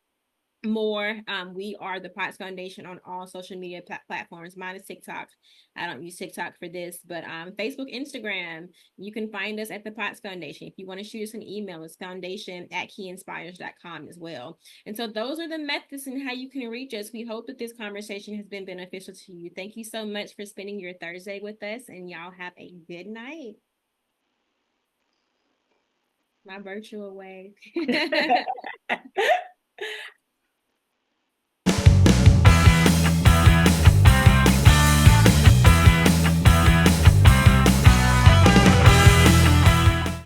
[SPEAKER 2] more. We are the Potts Foundation on all social media platforms, minus TikTok. I don't use TikTok for this, but Facebook, Instagram, you can find us at the Potts Foundation. If you want to shoot us an email, it's foundation@keyinspires.com as well. And so those are the methods and how you can reach us. We hope that this conversation has been beneficial to you. Thank you so much for spending your Thursday with us, and y'all have a good night. My virtual way.